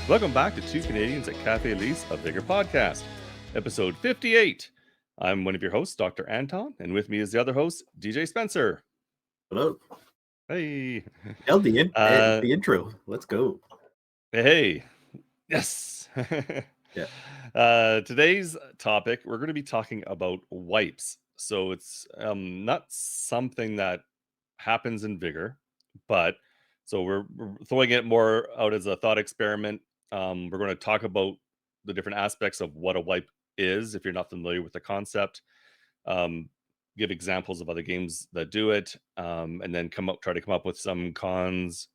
Welcome back to Two Canadians at Kafe Lise, a Vigor podcast, episode 58. I'm one of your hosts, Dr. Anton, and with me is the other host, DJ Spencer. Hello. Hey. Nailed the intro. Let's go. Hey. Yes. Yeah. Today's topic, we're going to be talking about wipes. So it's not something that happens in Vigor, but so we're throwing it more out as a thought experiment. We're going to talk about the different aspects of what a wipe is, if you're not familiar with the concept. Um, give examples of other games that do it, and then try to come up with some cons,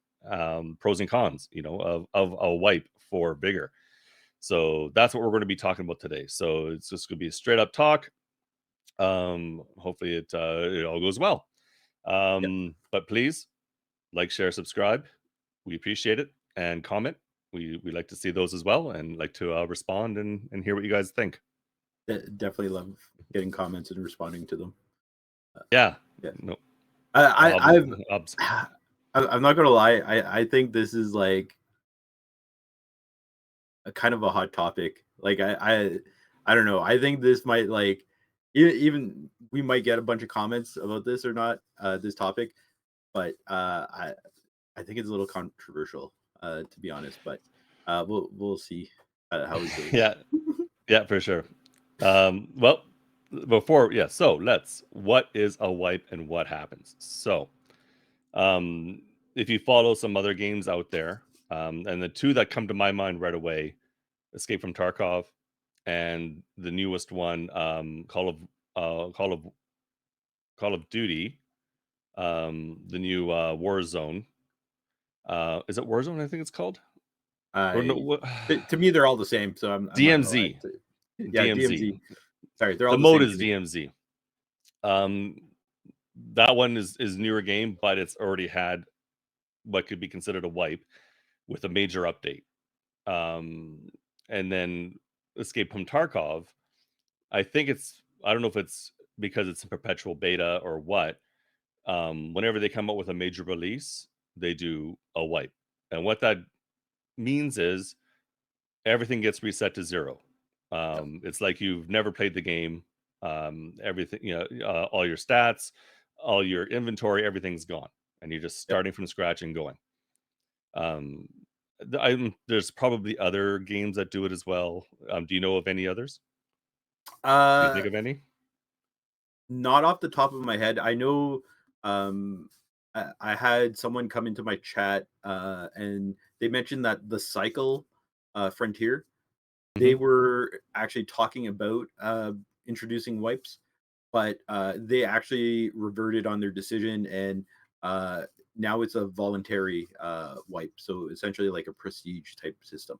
pros and cons, of a wipe for Vigor. So that's what we're going to be talking about today. So it's just going to be a straight up talk. Hopefully it all goes well. But please like, share, subscribe. We appreciate it, and comment. We like to see those as well, and like to respond and hear what you guys think. Definitely love getting comments and responding to them. Yeah. No. I'm not gonna lie. I think this is like a kind of a hot topic. Like I don't know. I think this might like even we might get a bunch of comments about this or not, this topic, but I think it's a little controversial, to be honest. But we'll see how it goes. Yeah, for sure. Well, what is a wipe and what happens? So, if you follow some other games out there, and the two that come to my mind right away, Escape from Tarkov, and the newest one, Call of Duty, the new Warzone. Is it Warzone? I think it's called. To me, they're all the same. So I'm DMZ. DMZ. Sorry, they're all the mode is DMZ. That one is newer game, but it's already had what could be considered a wipe with a major update. And then Escape from Tarkov, I don't know if it's because it's a perpetual beta or what. Whenever they come up with a major release, they do a wipe. And what that means is everything gets reset to zero. It's like you've never played the game. Everything, all your stats, all your inventory, everything's gone, and you're just starting from scratch and going. There's probably other games that do it as well. Do you know of any others? Do you think of any? Not off the top of my head. I know I had someone come into my chat and they mentioned that the Cycle Frontier, they were actually talking about introducing wipes, but they actually reverted on their decision, and now it's a voluntary wipe. So essentially like a prestige type system.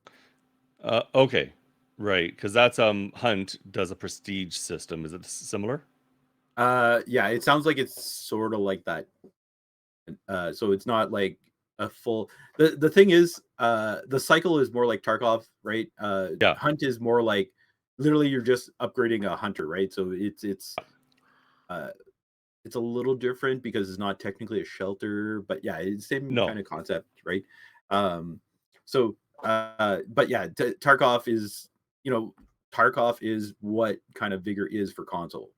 Okay. Right, because that's Hunt does a prestige system. Is it similar? Yeah, it sounds like it's sort of like that. So it's not like a full. The thing is, the Cycle is more like Tarkov, right? Yeah. Hunt is more like literally you're just upgrading a hunter, right? So it's a little different because it's not technically a shelter, but yeah, it's the same kind of concept, right? But yeah, Tarkov is, Tarkov is what kind of Vigor is for console,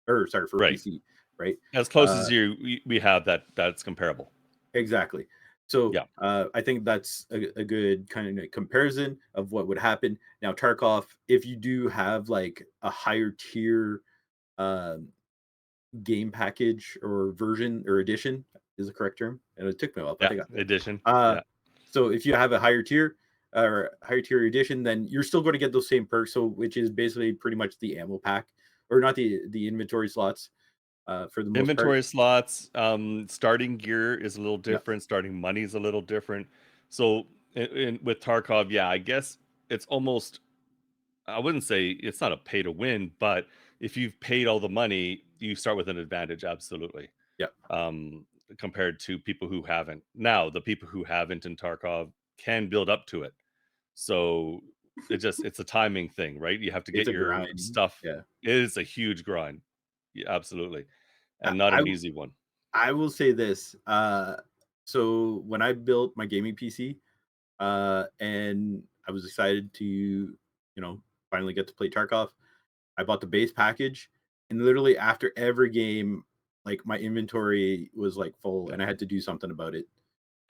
or sorry, for PC, right? As close as we have that's comparable. Exactly. So I think that's a good kind of comparison of what would happen. Now, Tarkov, if you do have like a higher tier game package or version or edition is the correct term. And it took me a while, but I got it. Edition. So if you have a higher tier or higher tier edition, then you're still going to get those same perks. So which is basically pretty much the ammo pack, or not the inventory slots. For the most inventory part. slots, starting gear is a little different. Starting money is a little different. So with Tarkov, I guess it's almost, I wouldn't say it's not a pay to win, but if you've paid all the money, you start with an advantage. Absolutely. Compared to people who haven't. Now, the people who haven't in Tarkov can build up to it. So it's a timing thing, right? You have to get your grind. stuff. Yeah. It is a huge grind. Yeah, absolutely. And not an easy one. I will say this. So when I built my gaming PC, and I was excited to, finally get to play Tarkov. I bought the base package, and literally after every game, like my inventory was like full, Yeah. and I had to do something about it,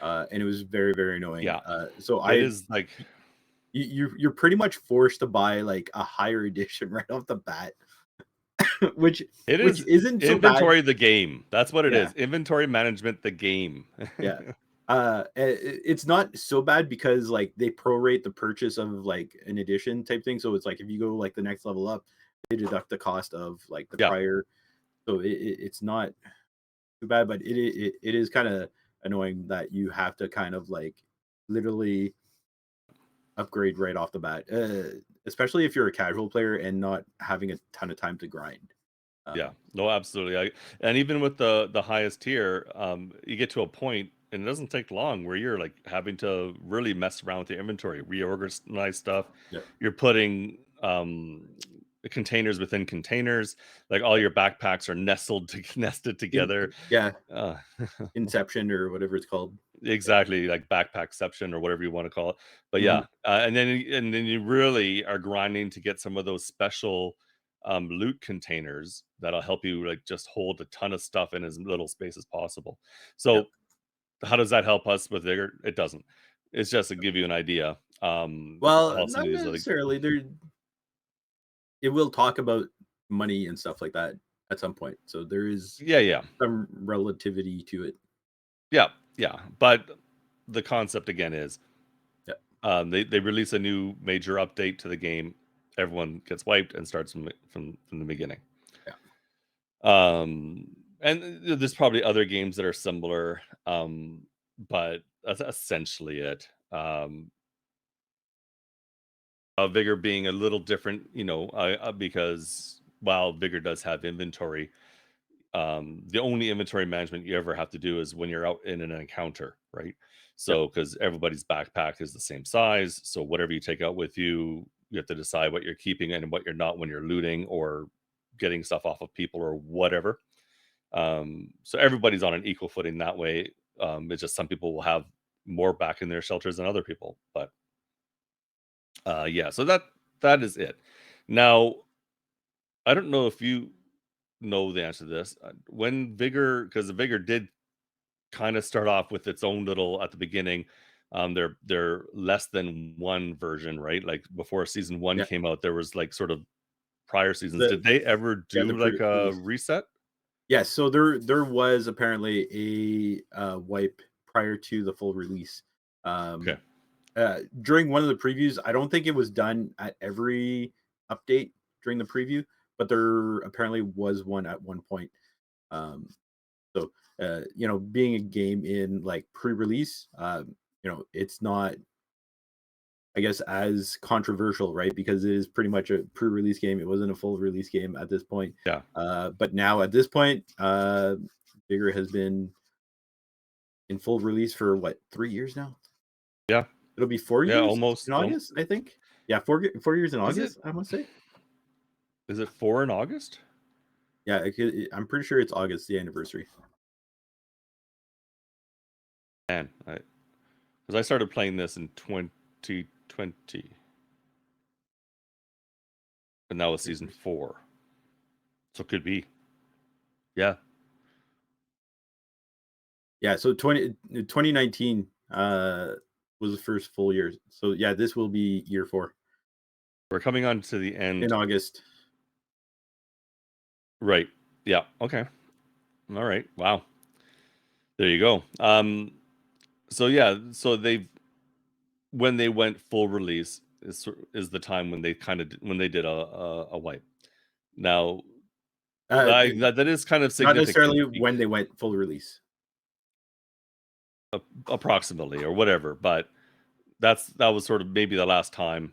and it was very very annoying. Yeah. So It is like you're pretty much forced to buy like a higher edition right off the bat, which it which is isn't so bad. inventory the game. That's what it Yeah, is. Inventory management the game. yeah. It's not so bad because like they prorate the purchase of like an edition type thing. So it's like if you go like the next level up, they deduct the cost of like the Yeah. prior. So it's not too bad, but it is kind of annoying that you have to kind of like literally upgrade right off the bat, especially if you're a casual player and not having a ton of time to grind. Yeah. Um, No, absolutely. And even with the highest tier, you get to a point and it doesn't take long where you're like having to really mess around with your inventory, reorganize stuff. yeah, You're putting containers within containers, like all your backpacks are nested together. yeah, Uh, Inception or whatever it's called. Yeah, exactly, like backpackception or whatever you want to call it. But mhm, yeah, and then you really are grinding to get some of those special loot containers that'll help you like just hold a ton of stuff in as little space as possible. yeah. So how does that help us with Vigor? It doesn't. It's just to give you an idea. Well, How some of not these like necessarily. It will talk about money and stuff like that at some point. So there is yeah, yeah, some relativity to it. yeah, yeah. But the concept again is Yeah, they release a new major update to the game. Everyone gets wiped and starts from the beginning. yeah. And there's probably other games that are similar, but that's essentially it. Vigor being a little different, because while Vigor does have inventory, the only inventory management you ever have to do is when you're out in an encounter, right? Yep. So, because everybody's backpack is the same size, so whatever you take out with you, you have to decide what you're keeping and what you're not when you're looting or getting stuff off of people or whatever. So everybody's on an equal footing that way. It's just some people will have more back in their shelters than other people, but yeah. So that is it. Now, I don't know if you know the answer to this. When Vigor, because the Vigor did kind of start off with its own little at the beginning. They're less than one version, right? Like before season one Yeah. came out, there was like sort of prior seasons. The Did they ever the do like a pre-release. reset? Yeah, so there was apparently a wipe prior to the full release. Okay. Um, during one of the previews, I don't think it was done at every update during the preview, but there apparently was one at one point. Um, so being a game in like pre-release, it's not, I guess, as controversial, right? Because it is pretty much a pre-release game. It wasn't a full release game at this point. Yeah. But now at this point, Vigor has been in full release for what, 3 years now? Yeah. It'll be 4 years Almost. in August, I think. Yeah, 4 years in Is it? August, I must say. Is it 4 in August? Yeah, I'm pretty sure it's August, the anniversary. Man, because I started playing this in 2020, and that was season 4. So it could be. Yeah. Yeah, so 2019 was the first full year. So yeah, this will be year 4 We're coming on to the in end. August. Right. Yeah. Okay. All right. Wow. There you go. So yeah, so they when they went full release is the time when they kind of when they did a wipe. Now It, that is kind of not significant necessarily when they went full release. approximately or whatever, but that was sort of maybe the last time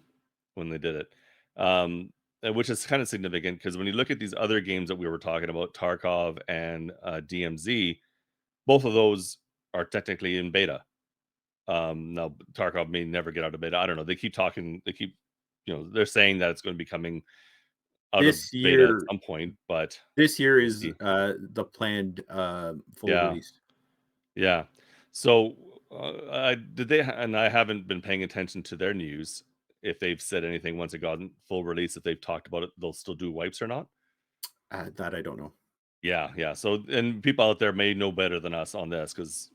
when they did it. And which is kind of significant because when you look at these other games that we were talking about, Tarkov and DMZ, both of those are technically in beta. Now Tarkov may never get out of beta. I don't know. They keep talking. They keep, they're saying that it's going to be coming out of This beta at year some point, but this year we'll is see. the planned full Yeah, release. yeah. So I did they, and I haven't been paying attention to their news. if they've said anything once it got full release, if they've talked about it, they'll still do wipes or not. That I don't know. Yeah, yeah. So, and people out there may know better than us on this because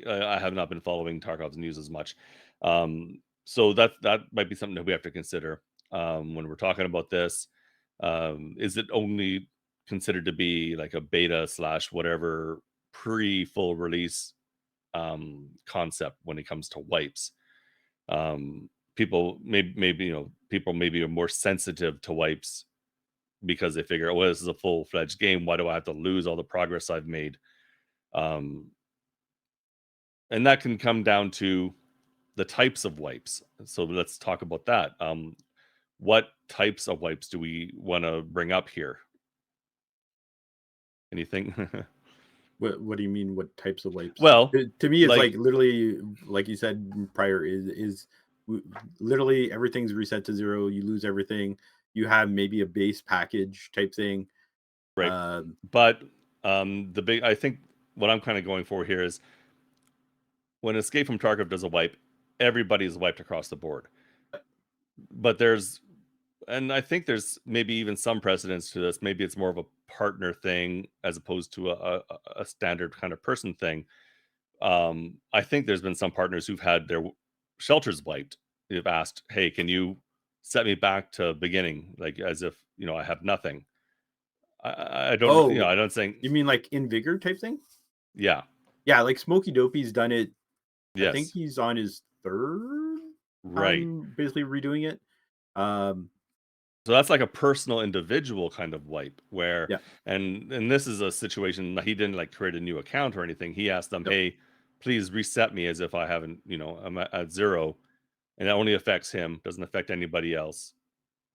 I have not been following Tarkov's news as much. So that might be something that we have to consider when we're talking about this. Is it only considered to be like a beta slash whatever pre full release concept when it comes to wipes? People maybe people maybe are more sensitive to wipes because they figure, oh, this is a full fledged game. Why do I have to lose all the progress I've made? Um, and that can come down to the types of wipes. So let's talk about that. What types of wipes do we want to bring up here? Anything? What do you mean? What types of wipes? Well, To me, it's like like literally, like you said prior, is literally everything's reset to zero. You lose everything. You have maybe a base package type thing. right, Um, but the big I think what I'm kind of going for here is when Escape from Tarkov does a wipe, everybody's wiped across the board. But there's and I think there's maybe even some precedence to this. Maybe it's more of a partner thing as opposed to a standard kind of person thing. I think there's been some partners who've had their shelters wiped. They've asked, "Hey, can you set me back to beginning?" Like as if I have nothing. I don't, oh, I don't think. you mean like in Vigor type thing? Yeah. Yeah, like Smokey Dopey's done it. I think Yes. he's on his third Right. time basically redoing it. Um, So that's like a personal individual kind of wipe where yeah, and this is a situation that he didn't like create a new account or anything. He asked them, no, "Hey, please reset me as if I haven't, I'm at zero." And that only affects him, doesn't affect anybody else.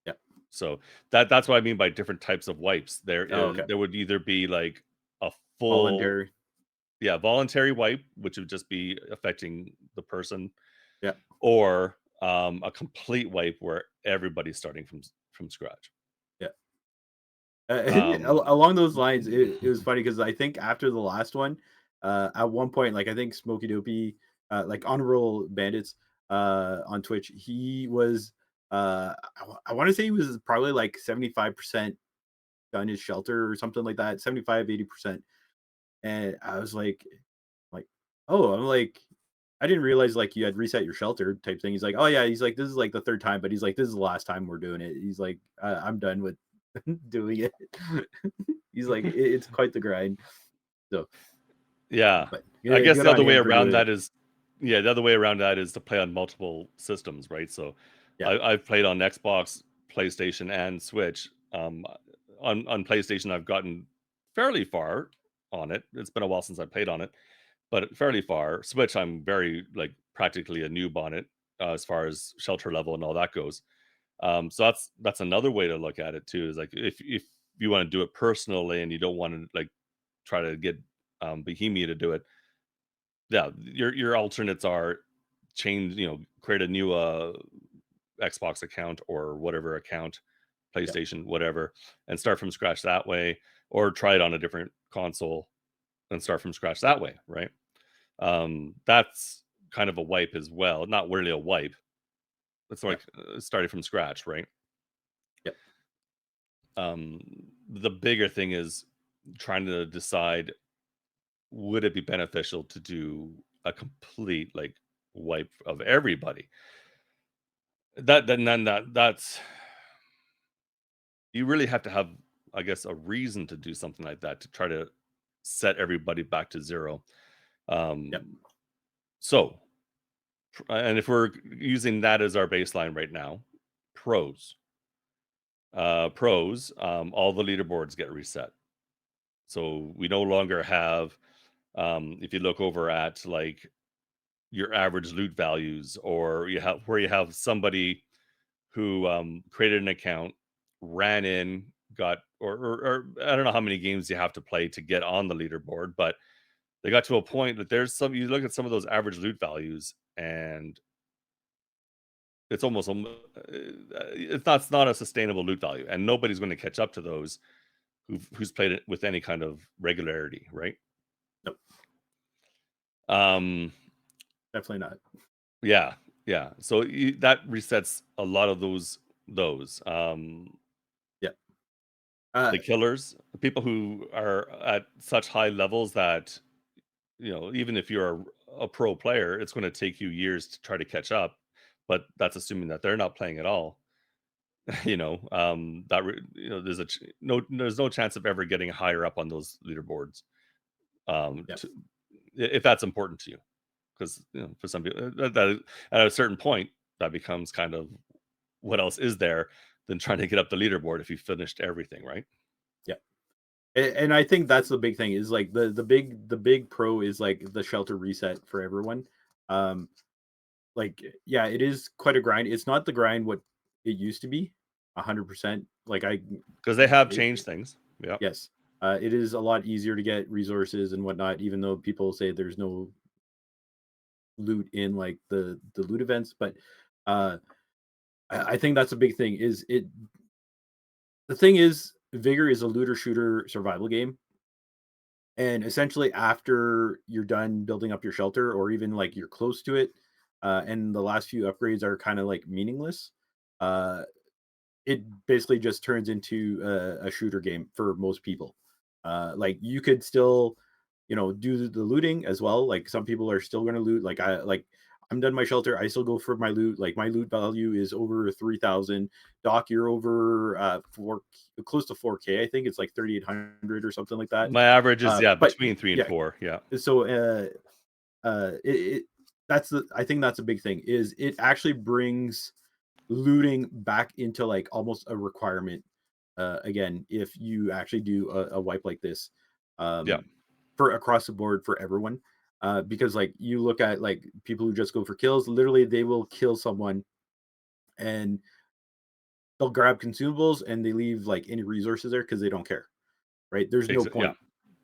yeah. So that's what I mean by different types of wipes. Oh, okay. There would either be like a full Voluntary. voluntary wipe, which would just be affecting the person, Yeah. or a complete wipe where everybody's starting from scratch. Yeah. Um Along those lines, it was funny because I think after the last one, at one point, like I think Smokey Dopey, like Honorable Bandits, on Twitch, he was, I want to say he was probably like 75% done his shelter or something like that, 75-80%. And I was like, oh, I'm like, I didn't realize like you had reset your shelter type thing. He's like, oh yeah, he's like, this is like the third time, but he's like, this is the last time we're doing it. He's like, I'm done with doing it. He's like, it's quite the grind. So, Yeah. but I yeah, guess good the on other way him for around doing it. that is yeah, the other way around that is to play on multiple systems, right? So Yeah, I've played on Xbox, PlayStation, and Switch. On PlayStation, I've gotten fairly far on it. It's been a while since I played on it, but fairly far. Switch, I'm very like practically a noob on it as far as shelter level and all that goes. So that's another way to look at it too. Is like if you want to do it personally and you don't want to like try to get Bohemia to do it, yeah, your alternates are change, create a new Xbox account or whatever account, yeah, PlayStation, whatever, and start from scratch that way, or try it on a different console and start from scratch that way, right? That's kind of a wipe as well. Not really a wipe. It's yeah, like starting from scratch, right? yeah, Um, the bigger thing is trying to decide would it be beneficial to do a complete like wipe of everybody. That's you really have to have, I guess, a reason to do something like that to try to set everybody back to zero. yeah, Um, so, and if we're using that as our baseline right now, pros, all the leaderboards get reset. So we no longer have, if you look over at like your average loot values, or you have where you have somebody who created an account, ran in, got or I don't know how many games you have to play to get on the leaderboard, but they got to a point that there's some you look at some of those average loot values and it's almost it's not a sustainable loot value and nobody's going to catch up to those who's played it with any kind of regularity, right? no, Um definitely not. yeah, Yeah, so that resets a lot of those. Yeah. Uh, The killers, the people who are at such high levels that, even if you're a pro player, it's gonna take you years to try to catch up, but that's assuming that they're not playing at all. There's no chance of ever getting higher up on those leaderboards, yeah. to if that's important to you, because, for some people, that at a certain point, that becomes kind of what else is there than trying to get up the leaderboard if you finished everything, right? Yeah. And I think that's the big thing is like the big pro is like the shelter reset for everyone. Um, like yeah, it is quite a grind. It's not the grind what it used to be, 100%. Like Because they have it, changed things. Yeah. yes, it is a lot easier to get resources and whatnot. Even though people say there's no loot in like the loot events, but uh, I think that's a big thing. Is it the thing is Vigor is a looter shooter survival game. And essentially, after you're done building up your shelter, or even like you're close to it, and the last few upgrades are kind of like meaningless, uh, it basically just turns into a shooter game for most people. Like you could still, do the looting as well. Like some people are still going to loot. I'm done my shelter. I still go for my loot. Like my loot value is over 3,000. Doc, you're over close to 4K. I think it's like 3,800 or something like that. My average is, yeah, But between 3 and yeah, 4, yeah. so that's the I think that's a big thing is it actually brings looting back into like almost a requirement again if you actually do a wipe like this Yeah, um for across the board for everyone because like you look at like people who just go for kills, literally they will kill someone and they'll grab consumables and they leave like any resources there because they don't care, right? There's no yeah, point.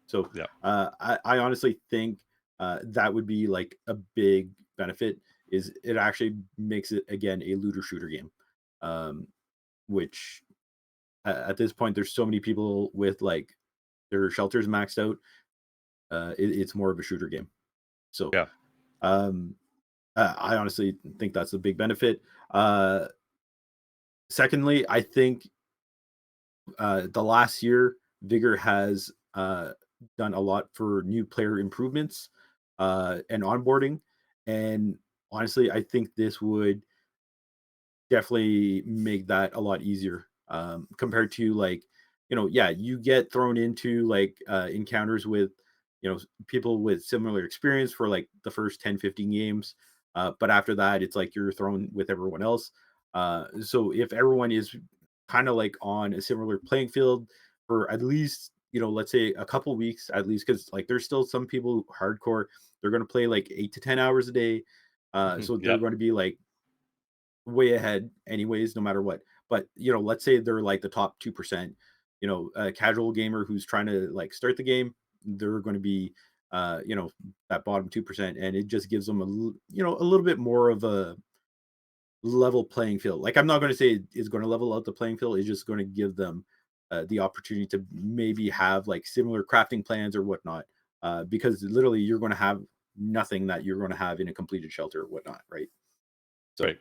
So yeah, I honestly think that would be like a big benefit. Is it actually makes it again a looter shooter game, um, which at this point there's so many people with like their shelters maxed out. It's more of a shooter game. So yeah, um, I honestly think that's a big benefit. Uh, Secondly, I think the last year, Vigor has done a lot for new player improvements and onboarding. And honestly, I think this would definitely make that a lot easier compared to like, yeah, you get thrown into like encounters with, people with similar experience for like the first 10, 15 games. But after that, it's like you're thrown with everyone else. So if everyone is kind of like on a similar playing field for at least, let's say a couple weeks at least, because like there's still some people hardcore, they're going to play like 8 to 10 hours a day. mhm, So they're yep, going to be like way ahead anyways, no matter what. But let's say they're like the top 2%, a casual gamer who's trying to like start the game, they're going to be that bottom 2%, and it just gives them a little bit more of a level playing field. Like I'm not going to say it's going to level out the playing field, it's just going to give them the opportunity to maybe have like similar crafting plans or whatnot. Because literally you're going to have nothing that you're going to have in a completed shelter or whatnot, right? So right.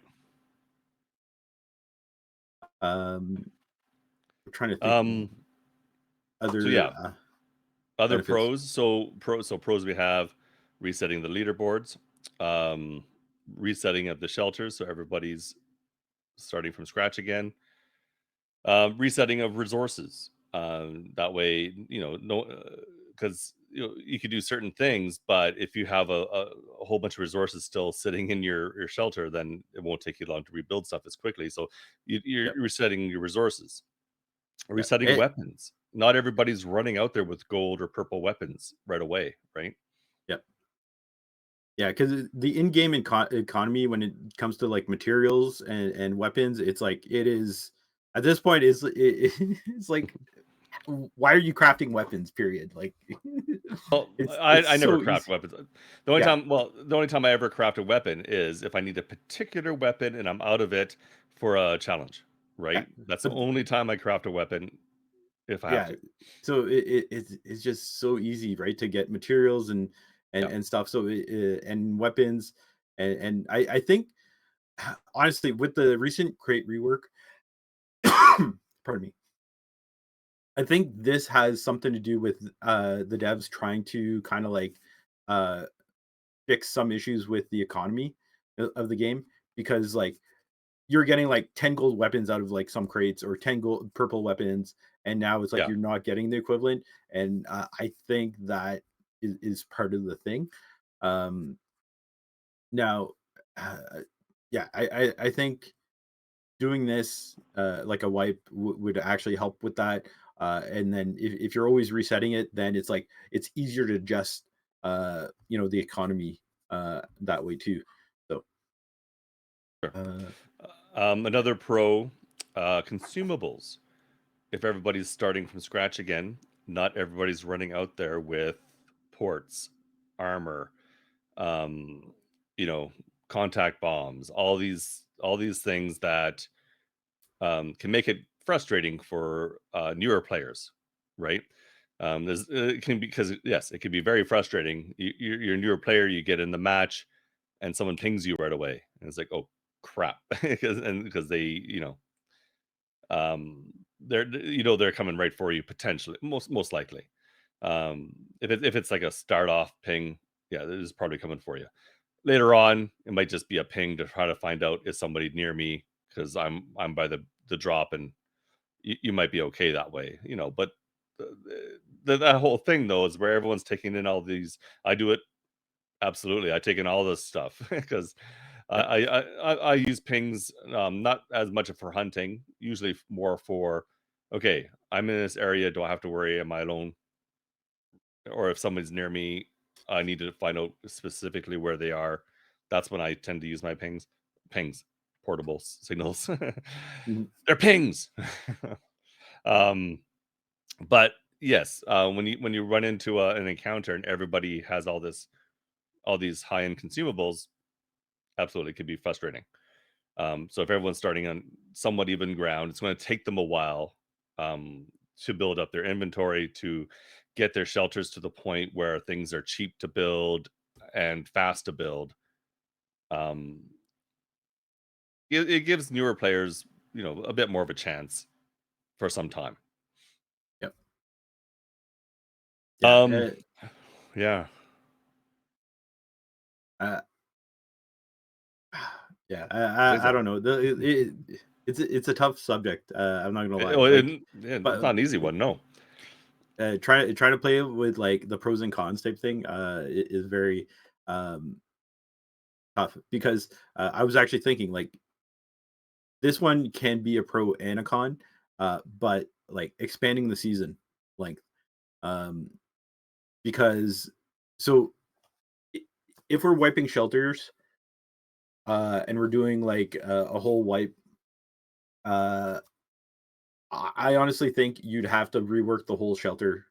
um I'm trying to think of Um, so other yeah, other benefits. pros. So pros we have resetting the leaderboards, um, resetting of the shelters, so everybody's starting from scratch again. Resetting of resources. That way, no, because you could do certain things, but if you have a whole bunch of resources still sitting in your shelter, then it won't take you long to rebuild stuff as quickly. So you're Yep, resetting your resources, yep, resetting weapons. Not everybody's running out there with gold or purple weapons right away, right? yep. Yeah, because the in-game economy when it comes to like materials and weapons, it's like it is at this point it's like why are you crafting weapons? Period. Like Well, it's I never so craft easy. weapons. Yeah, The only time I ever craft a weapon is if I need a particular weapon and I'm out of it for a challenge, yeah. right? That's the But only time I craft a weapon if I have yeah, to. so it's just so easy, right, to get materials and Yeah. and stuff. So and weapons and I think. honestly, with the recent crate rework, pardon me, I think this has something to do with the devs trying to kind of like uh fix some issues with the economy of the game, because like you're getting like 10 gold weapons out of like some crates, or 10 gold purple weapons, and now it's like Yeah, you're not getting the equivalent. And I think that is part of the thing. um Now, uh, yeah, I think doing this like a wipe would actually help with that. And then if you're always resetting it, then it's like it's easier to adjust the economy that way too. So sure. uh Another pro, consumables. If everybody's starting from scratch again, not everybody's running out there with ports, armor, um, you know, contact bombs, all these things that can make it frustrating for newer players, right? It can be, because yes, it can be very frustrating. You're a newer player, you get in the match, and someone pings you right away, and it's like, oh crap, because they, um, they're coming right for you potentially, most likely. If it's like a start off ping, yeah, this is probably coming for you. Later on, it might just be a ping to try to find out is somebody near me, because I'm by the drop, and you might be okay that way, But that whole thing though is where everyone's taking in all these. I do it absolutely. I take in all this stuff because I, yep. I use pings, not as much for hunting, usually more for, okay, I'm in this area. Do I have to worry? Am I alone? Or if someone's near me, I need to find out specifically where they are. That's when I tend to use my pings, portable signals. Mhm. They're pings. um, but yes, when you run into an encounter and everybody has all these high end consumables, absolutely could be frustrating. So if everyone's starting on somewhat even ground, it's going to take them a while um, to build up their inventory, to get their shelters to the point where things are cheap to build and fast to build. Um, it gives newer players, a bit more of a chance for some time. Yep. Yeah. Um, yeah, Uh, yeah. say I so. don't know. It's a tough subject. I'm not gonna lie. Oh, Like, it's but not an easy one, no. trying to play it with like the pros and cons type thing is very um tough, because I was actually thinking like this one can be a pro and a con, but like expanding the season length, um, because so i- if we're wiping shelters and we're doing like a whole wipe, uh, I honestly think you'd have to rework the whole shelter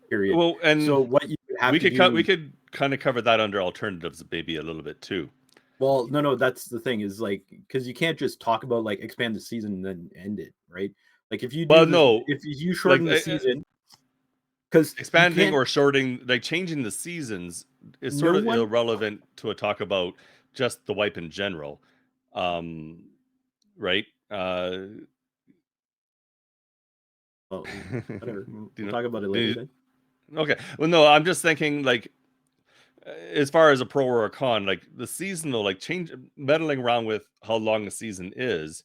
period. Well, and So what you would have we to could cut. We do. could kind of cover that under alternatives, maybe a little bit too. Well, no, that's the thing, is like, because you can't just talk about like expand the season and then end it, right? Like if you do Well, this, no, if you like shorten the season, because you expanding can't. or shorting, like changing the seasons, is sort No of one. irrelevant to a talk about just the wipe in general. Um, right? Well, whatever. you We'll know, talk about it later you- then. okay. Well, no, I'm just thinking like, as far as a pro or a con, like the seasonal, like change meddling around with how long a season is.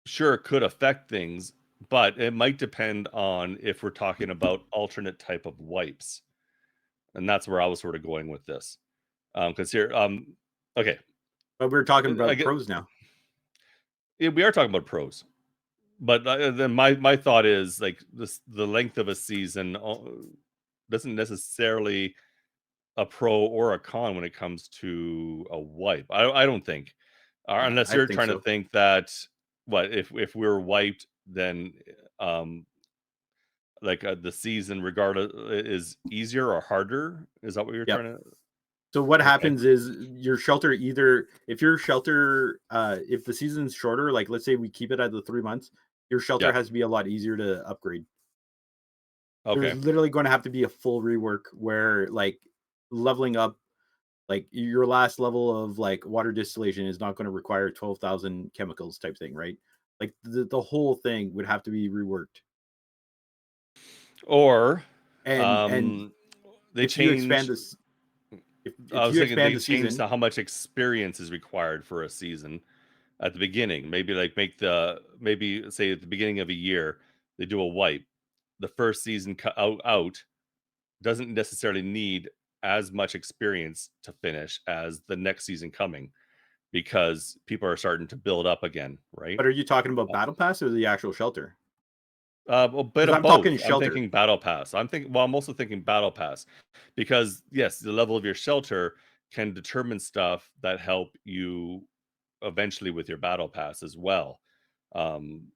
Sure, it could affect things, but it might depend on if we're talking about alternate type of wipes, and that's where I was sort of going with this. Because here, okay, But we're talking I about get, pros now. yeah, we are talking about pros, but then my thought is like the length of a season doesn't necessarily a pro or a con when it comes to a wipe. I don't think, unless I you're think trying to so. think that what if we're wiped, then um like the season regardless is easier or harder. Is that what you're Yep. trying to? So what Okay, happens is your shelter, either if your shelter, if the season's shorter, like let's say we keep it at the 3 months, your shelter yeah, has to be a lot easier to upgrade. There's okay, literally going to have to be a full rework where leveling up, like your last level of like water distillation is not going to require 12,000 chemicals type thing, right? Like the whole thing would have to be reworked. Or And um, they if you expand change. this, I if was you thinking expand they the changed season, to how much experience is required for a season at the beginning. Maybe like make the maybe say at the beginning of a year they do a wipe. The first season out doesn't necessarily need as much experience to finish as the next season coming because people are starting to build up again, right? but are you talking about battle pass or the actual shelter? A bit Because of I'm talking both. I'm shelter. thinking battle pass. I'm also thinking battle pass because yes, the level of your shelter can determine stuff that help you eventually with your battle pass as well. Um,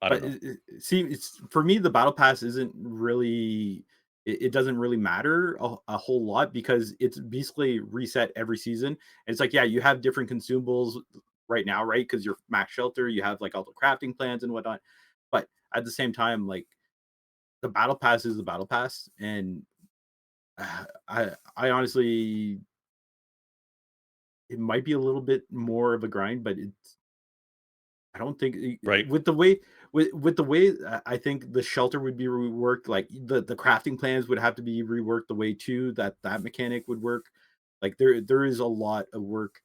I don't But know. see, it's for me, the battle pass isn't really. It doesn't really matter a whole lot because it's basically reset every season. And it's like, yeah, you have different consumables right now, right? Because you're max shelter, you have like all the crafting plans and whatnot. But at the same time, like the battle pass is the battle pass, and I honestly, it might be a little bit more of a grind, but it's I don't think Right. with the way with the way I think the shelter would be reworked, like the crafting plans would have to be reworked the way too that that mechanic would work. Like there is a lot of work.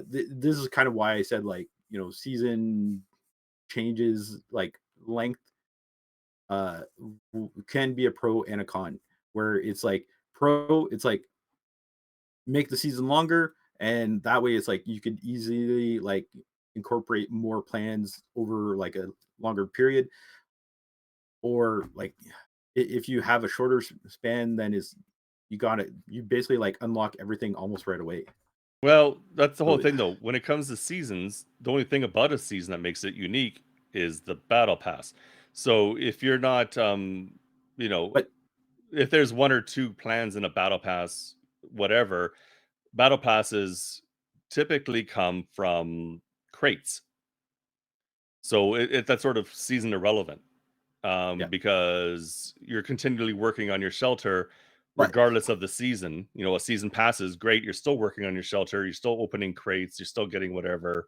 This is kind of why I said like season changes like length uh can be a pro and a con. Where it's like pro, it's like make the season longer, and that way it's like you could easily like incorporate more plans over like a longer period, or like if you have a shorter span, then is you got it, you basically like unlock everything almost right away. Well, that's the whole So thing though. When it comes to seasons, the only thing about a season that makes it unique is the battle pass. So if you're not you know, but if there's one or two plans in a battle pass, whatever, battle passes typically come from crates. So that's sort of season irrelevant yeah, because you're continually working on your shelter but regardless of the season. You know, a season passes, great. You're still working on your shelter. You're still opening crates. You're still getting whatever.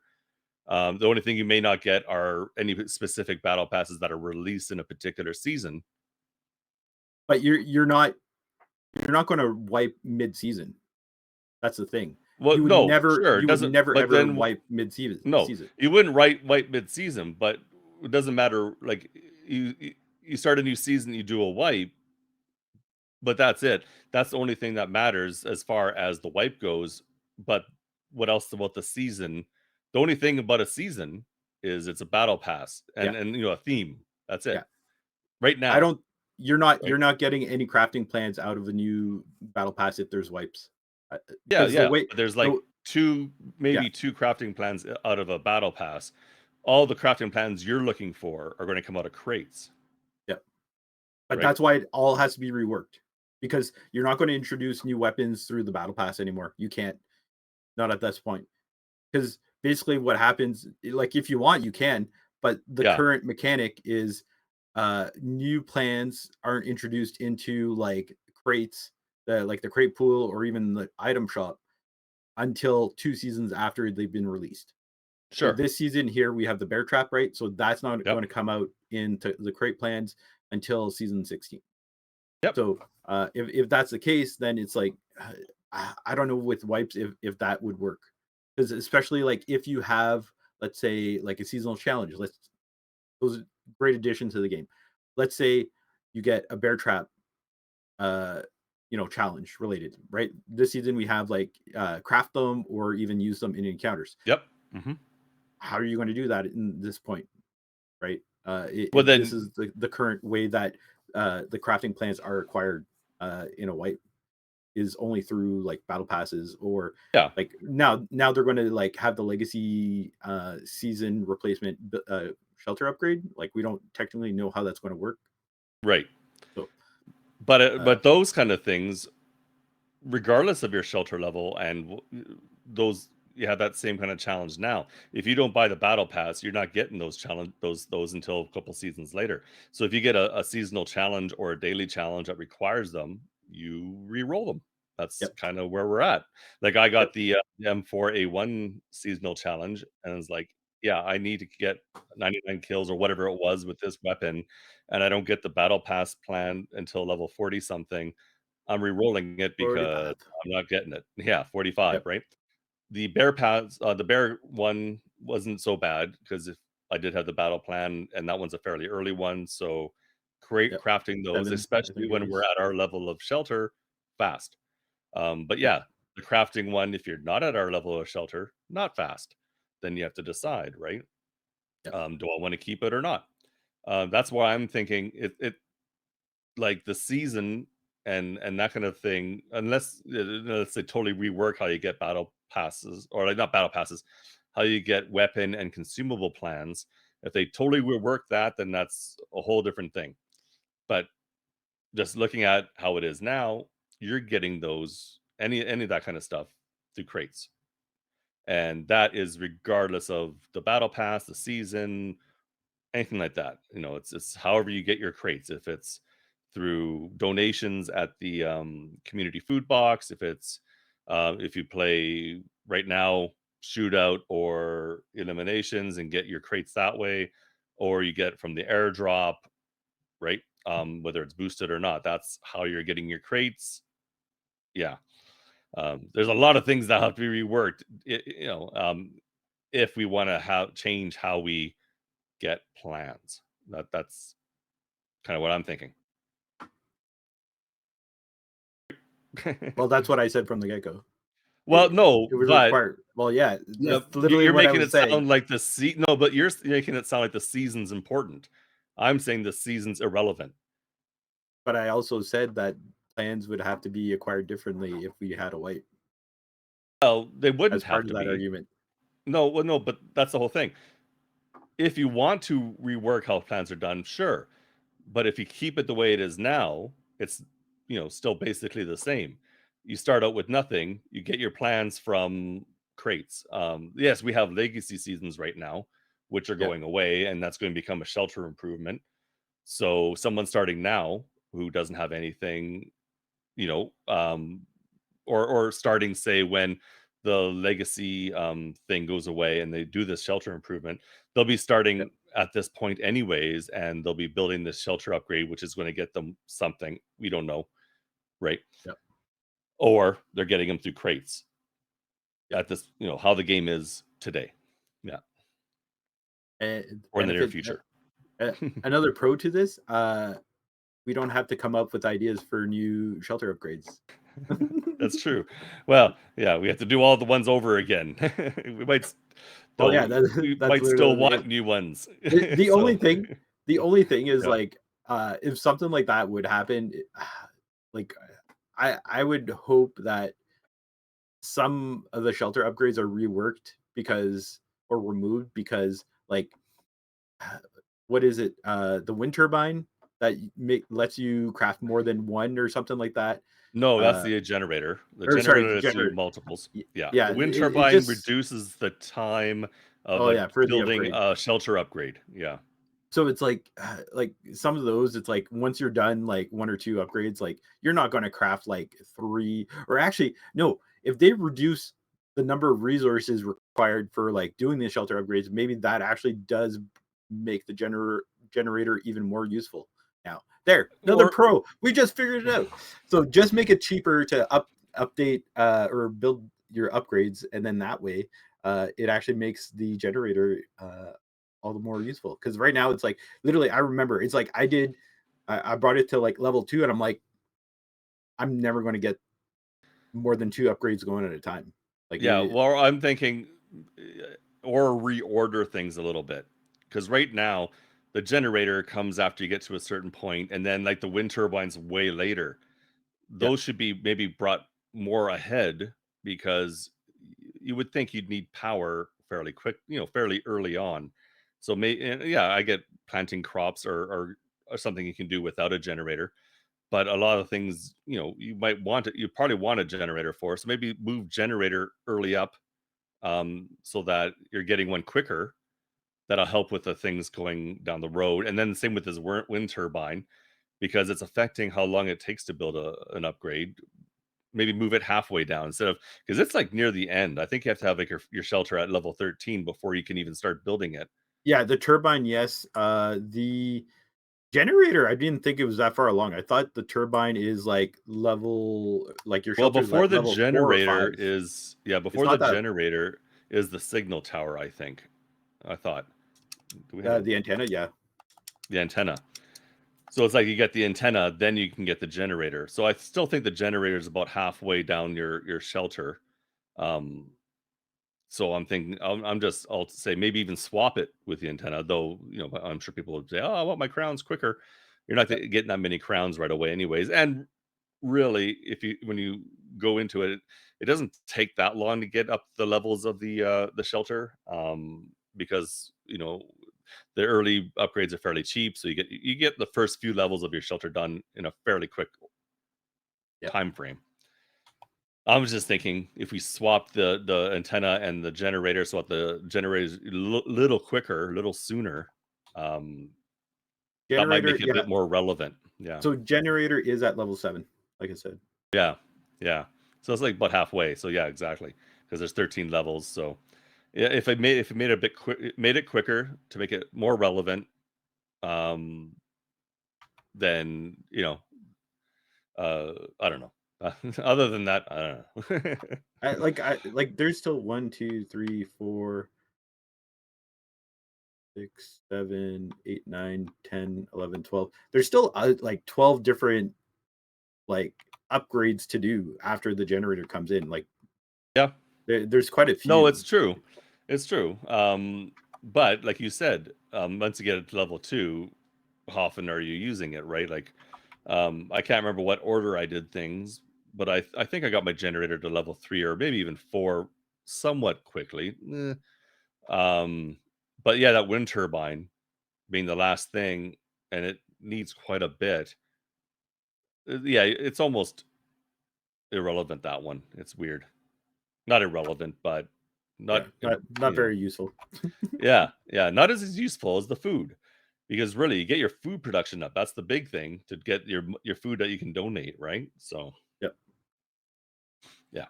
The only thing you may not get are any specific battle passes that are released in a particular season. but you're not going to wipe mid season. That's the thing. Well, no, sure, it You would doesn't. never But ever then wipe mid season. no, you wouldn't write wipe mid-season, but it doesn't matter. Like you start a new season, you do a wipe, but that's it. That's the only thing that matters as far as the wipe goes. But what else about the season? The only thing about a season is it's a battle pass Yeah, and a theme. That's it. yeah. Right I now, don't. You're right? not getting any crafting plans out of the new battle pass if there's wipes, Yeah, because the yeah. way But there's the like two, yeah, maybe two crafting plans out of a battle pass. All the crafting plans you're looking for are going to come out of crates, yeah. But right? that's why it all has to be reworked, because you're not going to introduce new weapons through the battle pass anymore. You can't, not at this point, because basically what happens, like if you want, you can, but the Yeah, current mechanic is new plans aren't introduced into like crates, like the crate pool or even the item shop until 2 seasons after they've been released. So sure. this season here we have the bear trap, right? So that's not Yep. going to come out into the crate plans until season 16. Yep. So if that's the case, then it's like I don't know with wipes if that would work, because especially like if you have, let's say, like a seasonal challenge, let's those are great addition to the game. Let's say you get a bear trap uh challenge related, right? This season we have like craft them or even use them in encounters. Yep. Mhm. How are you going to do that in this point, right? Well, This then is the current way that the crafting plans are acquired in a wipe is only through like battle passes, or yeah, like now they're going to like have the legacy season replacement shelter upgrade. Like we don't technically know how that's going to work. right. So But those kind of things, regardless of your shelter level and those you have that same kind of challenge now. If you don't buy the battle pass, you're not getting those challenge those until a couple seasons later. So if you get a seasonal challenge or a daily challenge that requires them, you re-roll them. That's Yep. kind of where we're at. Like I got Yep. the M4A1 seasonal challenge, and it's like, yeah, I need to get 99 kills or whatever it was with this weapon, and I don't get the battle pass plan until level 40 something. I'm re-rolling it because 45. I'm not getting it. Yeah, 45, Yep. right? The bear pass, the bear one wasn't so bad because if I did have the battle plan, and that one's a fairly early one, so create Yep. crafting those, 7, I especially think it when we're was. at our level of shelter, fast. But Yep. yeah, the crafting one, if you're not at our level of shelter, not fast. Then you have to decide, right? Yep. Do I want to keep it or not? That's why I'm thinking it like the season and that kind of thing, unless let's say totally rework how you get battle passes or like not battle passes, how you get weapon and consumable plans. If they totally rework that, then that's a whole different thing. But just looking at how it is now, you're getting those any of that kind of stuff through crates. And that is regardless of the battle pass, the season, anything like that. It's however you get your crates. If it's through donations at the community food box, if you play right now shootout or eliminations and get your crates that way, or you get from the airdrop, right? Whether it's boosted or not, that's how you're getting your crates. Yeah. There's a lot of things that have to be reworked. If we want to have change how we get plans. That's kind of what I'm thinking. Well, that's what I said from the get-go. Well, no, It would but require, well, yeah, yeah, that's literally you're what I making was it saying, sound like no, but you're making it sound like the season's important. I'm saying the season's irrelevant. but I also said that plans would have to be acquired differently if we had a wipe Well, they as wouldn't part have of to that be. argument. No, well, no, but that's the whole thing. If you want to rework how plans are done, sure. But if you keep it the way it is now, it's still basically the same. You start out with nothing, you get your plans from crates. Yes, we have legacy seasons right now, which are Yeah, going away, and that's going to become a shelter improvement. So someone starting now who doesn't have anything, you know, or starting say when the legacy thing goes away and they do this shelter improvement, they'll be yep, starting at this point anyways, and they'll be building this shelter upgrade, which is going to get them something we don't know, right? yep, Or they're getting them through crates yep. at this, how the game is today. Yeah, And or in the near benefit, future. another pro to this, we don't have to come up with ideas for new shelter upgrades. That's true. Well, yeah, we have to do all the ones over again. we might Well, yeah, though we that's might still literally want it. new ones. The So only thing, the only thing is yeah. like, if something like that would happen, like I would hope that some of the shelter upgrades are reworked because or removed because like what is it? The wind turbine that lets you craft more than one or something like that. No, that's Uh, the generator. The or sorry, generator lets you generator. multiples. Yeah. Yeah, The wind it turbine just, reduces the time of oh a yeah, for the building upgrade. a shelter upgrade. Yeah. So it's like some of those, it's like once you're done like one or two upgrades, like you're not going to craft like three or actually no, if they reduce the number of resources required for like doing the shelter upgrades, maybe that actually does make the generator even more useful. Now, there, another Or pro. We just figured it out. So just make it cheaper to update or build your upgrades, and then that way, it actually makes the generator all the more useful. Because right now it's like literally, I remember it's like I brought it to like level 2, and I'm like, I'm never going to get more than two upgrades going at a time. Like yeah, it, well, I'm thinking or reorder things a little bit. Because right now, the generator comes after you get to a certain point, and then like the wind turbines way later. yeah, Those should be maybe brought more ahead because you would think you'd need power fairly quick, fairly early on. So yeah, I get planting crops or something you can do without a generator, but a lot of things, you probably want a generator for. So maybe move generator early up, so that you're getting one quicker. That'll help with the things going down the road. And then the same with this wind turbine because it's affecting how long it takes to build an upgrade. maybe move it halfway down instead of, because it's like near the end. I think you have to have like your shelter at level 13 before you can even start building it. Yeah, the turbine, yes. The generator, I didn't think it was that far along. I thought the turbine is like level, like your Well, shelter is at level 4 or 5. It's before the not that generator is the signal tower, I think. I thought. Do we have the antenna, yeah. the antenna? So it's like you get the antenna, then you can get the generator. So I still think the generator is about halfway down your shelter. Um, so I'm thinking I'll say maybe even swap it with the antenna, though, I'm sure people would say, "Oh, I want my crowns quicker." You're not Yep. getting that many crowns right away anyways. And really, if you when you go into it, it doesn't take that long to get up the levels of the shelter, because the early upgrades are fairly cheap, so you get the first few levels of your shelter done in a fairly quick Yep. time frame. I was just thinking if we swap the antenna and the generator, so that the generator is little quicker, a little sooner, um, that might Generator, make it a yeah. bit more relevant. Yeah. So generator is at level 7, like I said. Yeah, yeah. So it's like about halfway. So yeah, exactly. Because there's 13 levels. So yeah, if it made it a bit quick, made it quicker to make it more relevant, um, then I don't know. Other than that, I don't know. I like there's still 1, 2, 3, 4, 6, 7, 8, 9, 10, 11, 12. There's still like 12 different like upgrades to do after the generator comes in. Like Yeah. there's quite a No, few. it's true. It's true. But like you said, once you get it to level 2, how often are you using it, right? Like, I can't remember what order I did things, but I think I got my generator to level 3 or maybe even 4 somewhat quickly. Um, but yeah, that wind turbine being the last thing, and it needs quite a bit. Yeah, it's almost irrelevant, that one. It's weird. Not irrelevant, but Yeah, not, not very useful. yeah, yeah, not as useful as the food. Because really, you get your food production up. That's the big thing, to get your food that you can donate, right? So, Yep. yeah,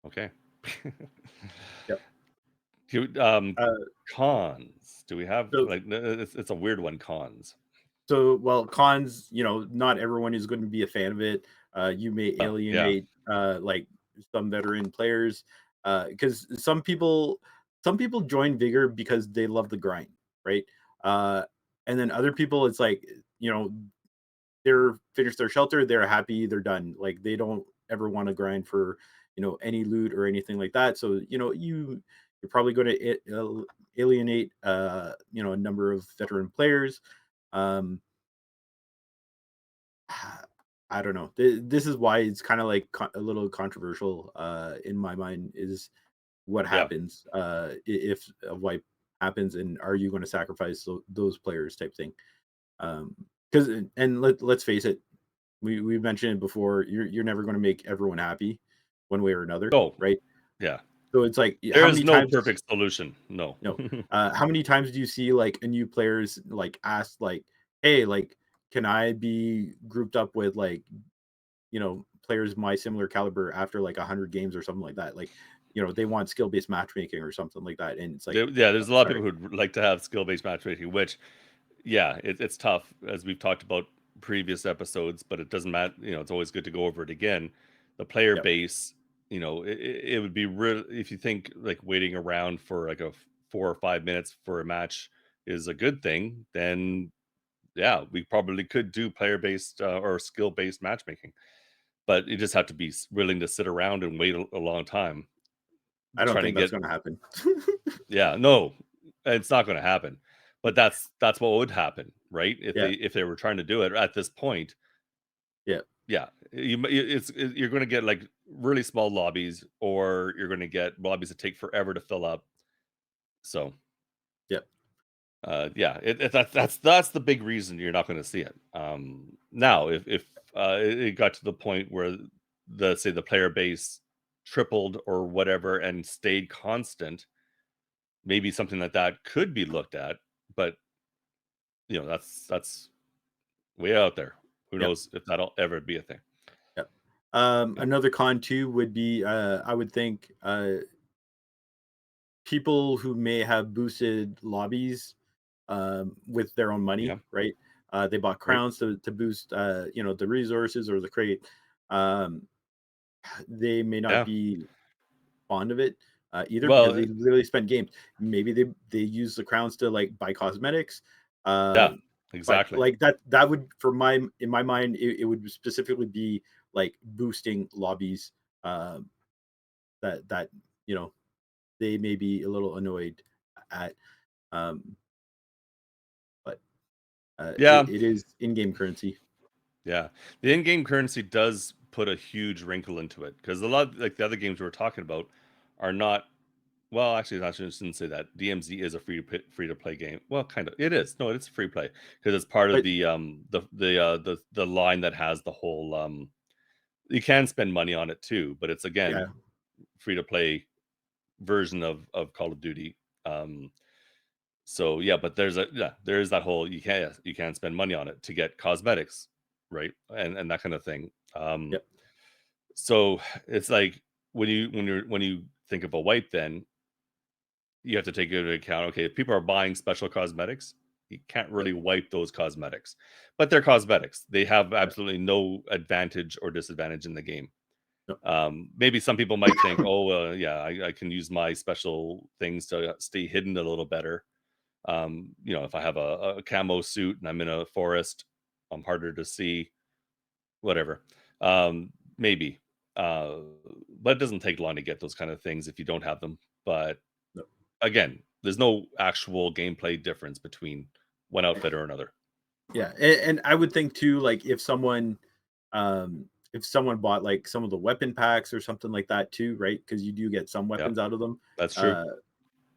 okay. Yep. Do, Uh, cons. Do we have so like it's a weird one, cons. well, cons, not everyone is going to be a fan of it. You may Oh, yeah. alienate like some veteran players because some people join Vigor because they love the grind, right? Uh, and then other people, it's like you know they're finished their shelter, they're happy, they're done. Like they don't ever want to grind for any loot or anything like that. So you're probably going to alienate a number of veteran players. Um, I don't know. This is why it's kind of like a little controversial in my mind. Is what Yeah. happens if a wipe happens, and are you going to sacrifice those players type thing? Because and let's face it, we mentioned it before. You're never going to make everyone happy, one way or another, Oh, right? yeah. So it's like There is no perfect solution. No. how many times do you see like a new players like ask like, hey, like, can I be grouped up with like players my similar caliber after like 100 games or something like that? Like, they want skill based matchmaking or something like that, and it's like, Yeah, there's a lot of sorry, people who'd like to have skill-based matchmaking, which, yeah, it's tough, as we've talked about previous episodes, but it doesn't matter. It's always good to go over it again. The player yep, base, it would be real if you think like waiting around for like 4 or 5 minutes for a match is a good thing. Then yeah, we probably could do player-based or skill-based matchmaking, but you just have to be willing to sit around and wait a long time I don't trying to think that's get. going to happen. Yeah, no, it's not gonna happen. But that's what would happen, right? If Yeah, they were trying to do it at this point, yeah, yeah, you're gonna get, like, really small lobbies, or you're gonna get lobbies that take forever to fill up. So, yeah. yeah, that's the big reason you're not gonna see it. Now, if it got to the point where say, the player base tripled or whatever and stayed constant, maybe something like that could be looked at, but that's way out there. Who Yeah. knows if that'll ever be a thing? Yeah. Another con too would be, I would think, people who may have boosted lobbies with their own money, Yeah. right? They bought Right. crowns to boost, the resources or the crate. Um, they may not Yeah. be fond of it either because Well, they literally spent games. Maybe they use the crowns to like buy cosmetics, yeah, um, but exactly. like that would for my in my mind it would specifically be like boosting lobbies um, that you know they may be a little annoyed at, um, but Yeah. it is in-game currency. Yeah. The in-game currency does put a huge wrinkle into it because a lot like the other games we were talking about are not well, actually, I shouldn't say that. DMZ is a free to play game. Well, kind of. It is. No, it's free play because it's part of But the line that has the whole you can spend money on it too, but it's yeah, again free to play version of Call of Duty. Um so yeah, but there is that whole you can spend money on it to get cosmetics, right? And that kind of thing. yep, So it's like when you think of a wipe then you have to take into account, okay, if people are buying special cosmetics, you can't yep, really wipe those cosmetics. But they're cosmetics. They have yeah, absolutely no advantage or disadvantage in the game. no, Maybe some people might think, oh, yeah, I can use my special things to stay hidden a little better. If I have a camo suit and I'm in a forest, I'm harder to see, whatever. Maybe. Uh, but it doesn't take long to get those kind of things if you don't have them. But no. again, there's no actual gameplay difference between one outfit or another. Yeah, and I would think too, like if someone bought like some of the weapon packs or something like that too, right? Because you do get some Yeah, weapons out of them. that's true. Uh,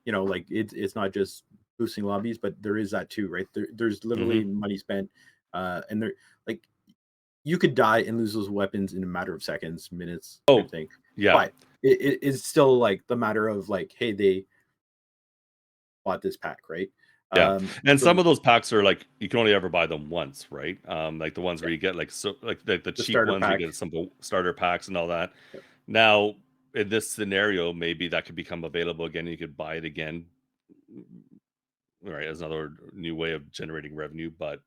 like it's not just boosting lobbies, but there is that too, right? There's literally Mhm. money spent, and there like you could die and lose those weapons in a matter of seconds, minutes, type Oh, thing. yeah, But it is still like the matter of like, hey, they bought this pack, right? yeah, and some So of those packs are, like, you can only ever buy them once, right? Like, the ones yeah, where you get, like, so like, the the cheap starter ones where you pack. get some starter packs and all that. Yep. Now, in this scenario, maybe that could become available again, you could buy it again, right, as another new way of generating revenue, but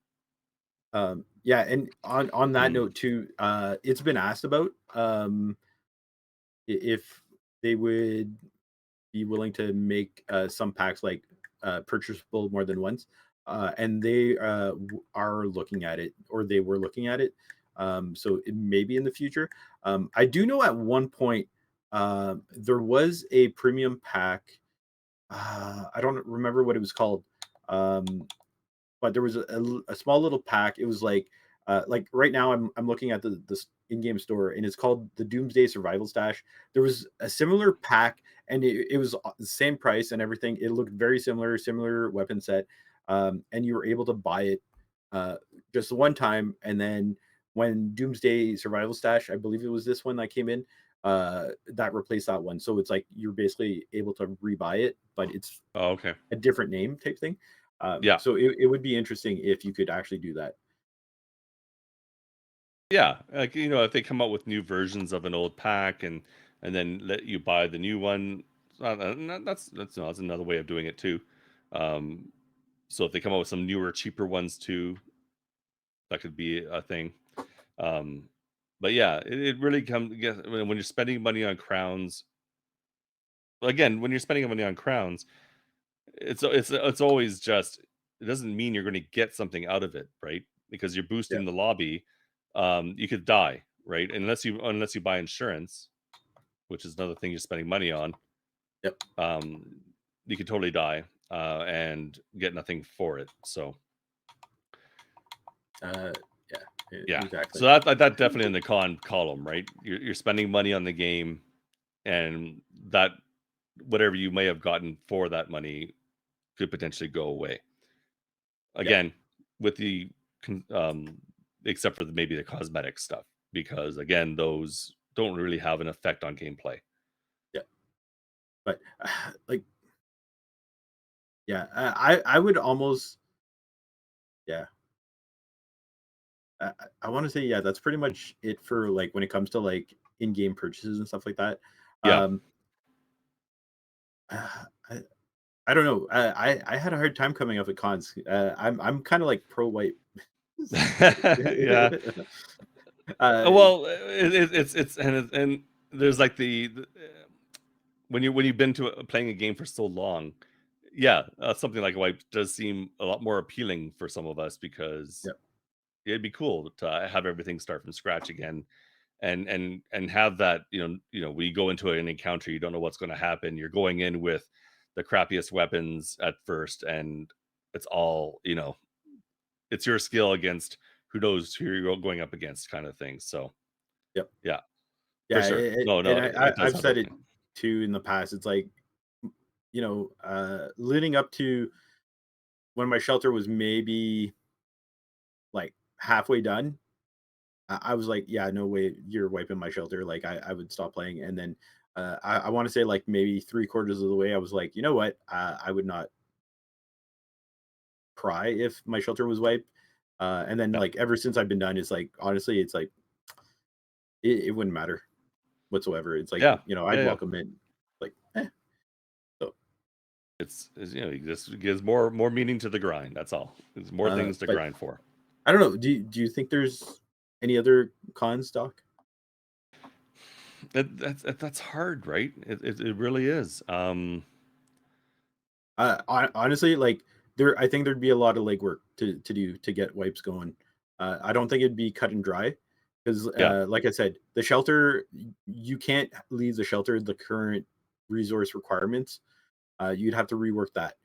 Yeah, and on that mm, note too, it's been asked about if they would be willing to make some packs like purchasable more than once, and they are looking at it, or they were looking at it. So it may be in the future. I do know at one point there was a premium pack. I don't remember what it was called. Um, but there was a small little pack. It was like right now I'm looking at the in-game store and it's called the Doomsday Survival Stash. There was a similar pack and it was the same price and everything. It looked very similar, similar weapon set, and you were able to buy it uh, just the one time. And then when Doomsday Survival Stash, I believe it was this one that came in, that replaced that one. So it's like you're basically able to rebuy it, but it's oh, okay. a different name type thing. Yeah. So it would be interesting if you could actually do that. Yeah, like, if they come out with new versions of an old pack and then let you buy the new one, that's another way of doing it too. Um, so if they come out with some newer, cheaper ones too, that could be a thing. Um, but yeah, it really comes when you're spending money on crowns. Again, when you're spending money on crowns, it's always just it doesn't mean you're going to get something out of it, right? Because you're Yeah. boosting the lobby. You could die, right? Unless you buy insurance, which is another thing you're spending money on. Yep. Um, you could totally die and get nothing for it. So Uh, yeah. yeah, Exactly. so that definitely in the con column, right? You're spending money on the game, and that whatever you may have gotten for that money could potentially go away. Yeah. Again, with the con except for maybe the cosmetic stuff, because again, those don't really have an effect on gameplay. Yeah. But like, yeah, I would almost, yeah. I want to say, yeah, that's pretty much it for like when it comes to like in-game purchases and stuff like that. Yeah. Um, I, I don't know. I had a hard time coming up with cons. I'm kind of like pro white. Yeah. uh, Well, it's and there's like when you've been to playing a game for so long, yeah, something like a wipe does seem a lot more appealing for some of us because yeah, it'd be cool to have everything start from scratch again, and have that we go into an encounter, you don't know what's going to happen, you're going in with the crappiest weapons at first, and it's all it's your skill against who knows who you're going up against, kind of thing. So yep, yeah, for yeah. sure. No, And no, it does I've have said it everything. too in the past. It's like, leading up to when my shelter was maybe like halfway done, I was like, yeah, no way, you're wiping my shelter. Like I would stop playing, and then I want to say like maybe 3/4 of the way, I was like, you know what, I would not cry if my shelter was wiped. And then Yeah, like ever since I've been done, it's like honestly, it's like it wouldn't matter whatsoever. It's like yeah, I'd yeah, yeah. welcome it. Like so. It just gives more meaning to the grind. That's all. There's more things to But grind for. I don't know. Do you think there's any other cons, Doc? That's hard, right? It really is. Honestly, like I think there'd be a lot of legwork to do to get wipes going. I don't think it'd be cut and dry because, Yeah, like I said, the shelter, you can't leave the shelter the current resource requirements. You'd have to rework that.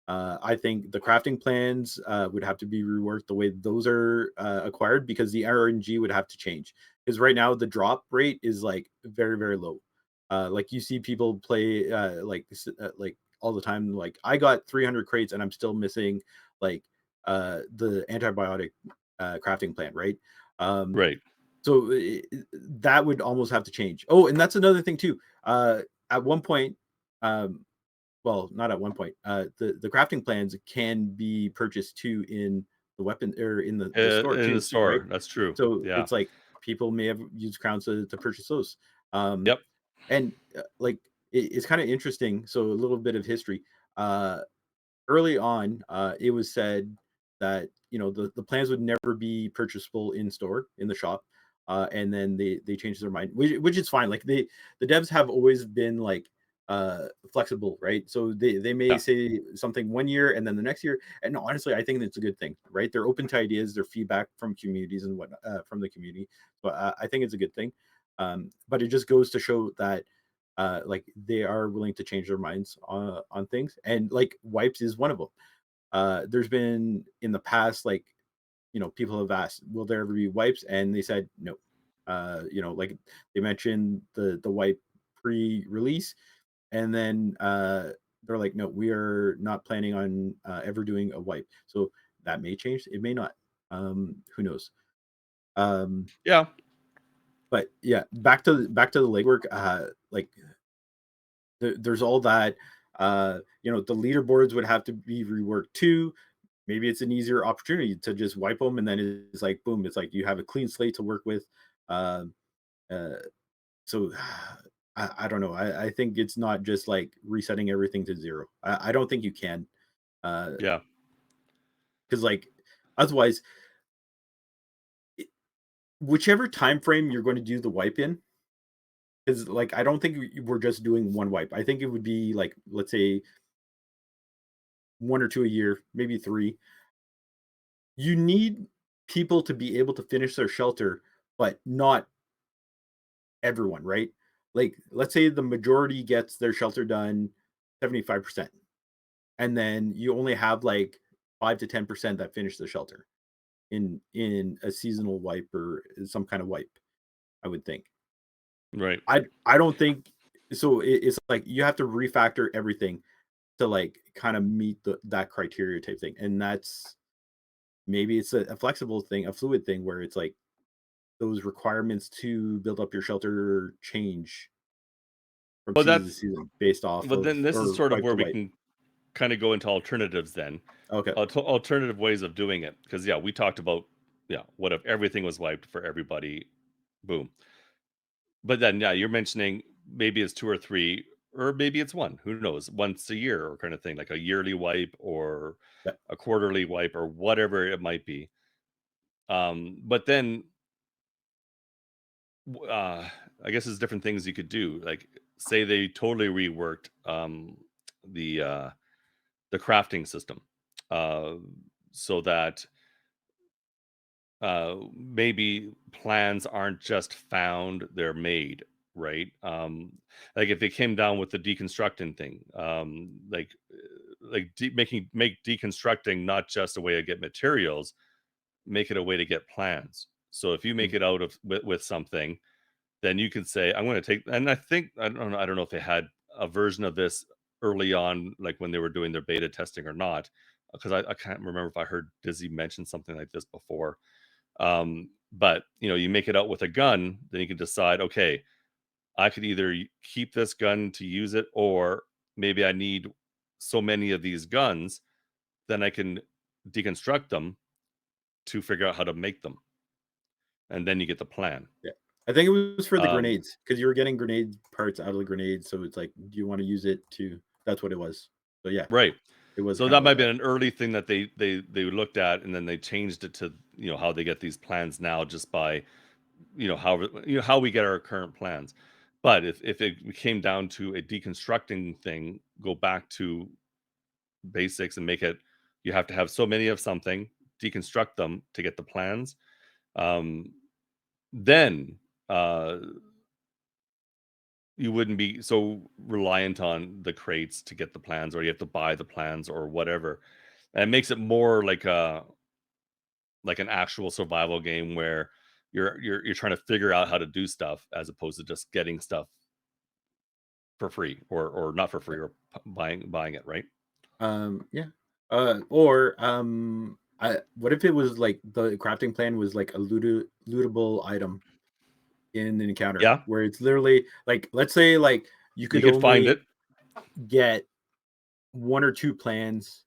I think the crafting plans would have to be reworked the way those are acquired because the RNG would have to change. Because right now the drop rate is like very very low. Like you see people play like all the time. Like I got 300 crates and I'm still missing like the antibiotic crafting plant, right? Um, right. so that would almost have to change. Oh, and that's another thing too. At one point, um, well, not at one point. The crafting plans can be purchased too in the weapon or in the store In the too, right? store, that's true. So Yeah. it's like people may have used crowns to purchase those. Um, Yep. and like it's kind of interesting. So a little bit of history. Early on, it was said that the plans would never be purchasable in store in the shop, and then they changed their mind, which is fine. Like the devs have always been like flexible, right? So they may Yeah. say something one year and then the next year, and honestly, I think that's a good thing, right? They're open to ideas, their feedback from communities and what from the community. So I think it's a good thing. But it just goes to show that like they are willing to change their minds on things, and like wipes is one of them. There's been in the past like people have asked will there ever be wipes, and they said no. Like they mentioned the wipe pre-release, and then they're like no, we are not planning on ever doing a wipe. So that may change, it may not. Who knows. um Yeah. but yeah, back to the legwork. Like there's all that. The leaderboards would have to be reworked too. Maybe it's an easier opportunity to just wipe them, and then it's like boom, it's like you have a clean slate to work with. Um, uh, so I don't know. I think it's not just like resetting everything to zero. I don't think you can, because Yeah. like otherwise, whichever time frame you're going to do the wipe in, is like I don't think we're just doing one wipe. I think it would be like let's say one or two a year, maybe three. You need people to be able to finish their shelter, but not everyone, right? Like, let's say the majority gets their shelter done 75%, and then you only have like 5 to 10% that finish the shelter in a seasonal wipe or some kind of wipe, I would think. Right. I don't think so. It's like you have to refactor everything to like kind of meet that criteria type thing, and that's maybe it's a flexible thing, a fluid thing where it's like those requirements to build up your shelter change from Well, season to that's season based off but of then this is or sort of wipe where to we wipe. can kind of go into alternatives then. Okay. Alternative ways of doing it, because yeah, we talked about Yeah, what if everything was wiped for everybody? Boom. But then, yeah, you're mentioning maybe it's 2 or 3, or maybe it's 1, who knows, once a year or kind of thing, like a yearly wipe or Yeah. a quarterly wipe or whatever it might be. But then, I guess there's different things you could do. Like, say they totally reworked the uh, the crafting system, uh, so that maybe plans aren't just found, they're made, right? Like if they came down with the deconstructing thing, make deconstructing not just a way to get materials, make it a way to get plans. So if you make Mm. it out of with something, then you can say, I'm going to take, and I don't know if they had a version of this early on, like when they were doing their beta testing or not, because I can't remember if I heard Dizzy mention something like this before. But you make it out with a gun, then you can decide, okay, I could either keep this gun to use it, or maybe I need so many of these guns, then I can deconstruct them to figure out how to make them, and then you get the plan. Yeah. I think it was for the Um, grenades because you were getting grenade parts out of the grenades. So it's like, do you want to use it to? That's what it was. So yeah, right. it was So kind that of like might be that. an early thing that they looked at, and then they changed it to how they get these plans now, just by how we get our current plans. But if it came down to a deconstructing thing, go back to basics and make it, you have to have so many of something, deconstruct them to get the plans. Um, then you wouldn't be so reliant on the crates to get the plans, or you have to buy the plans or whatever. And it makes it more like an actual survival game where you're trying to figure out how to do stuff, as opposed to just getting stuff for free, or not for Yeah. free, or buying it, right? Yeah. Or what if it was like the crafting plan was like a lootable item in an encounter Yeah, where it's literally like, let's say like you you could could find only it. get one or two plans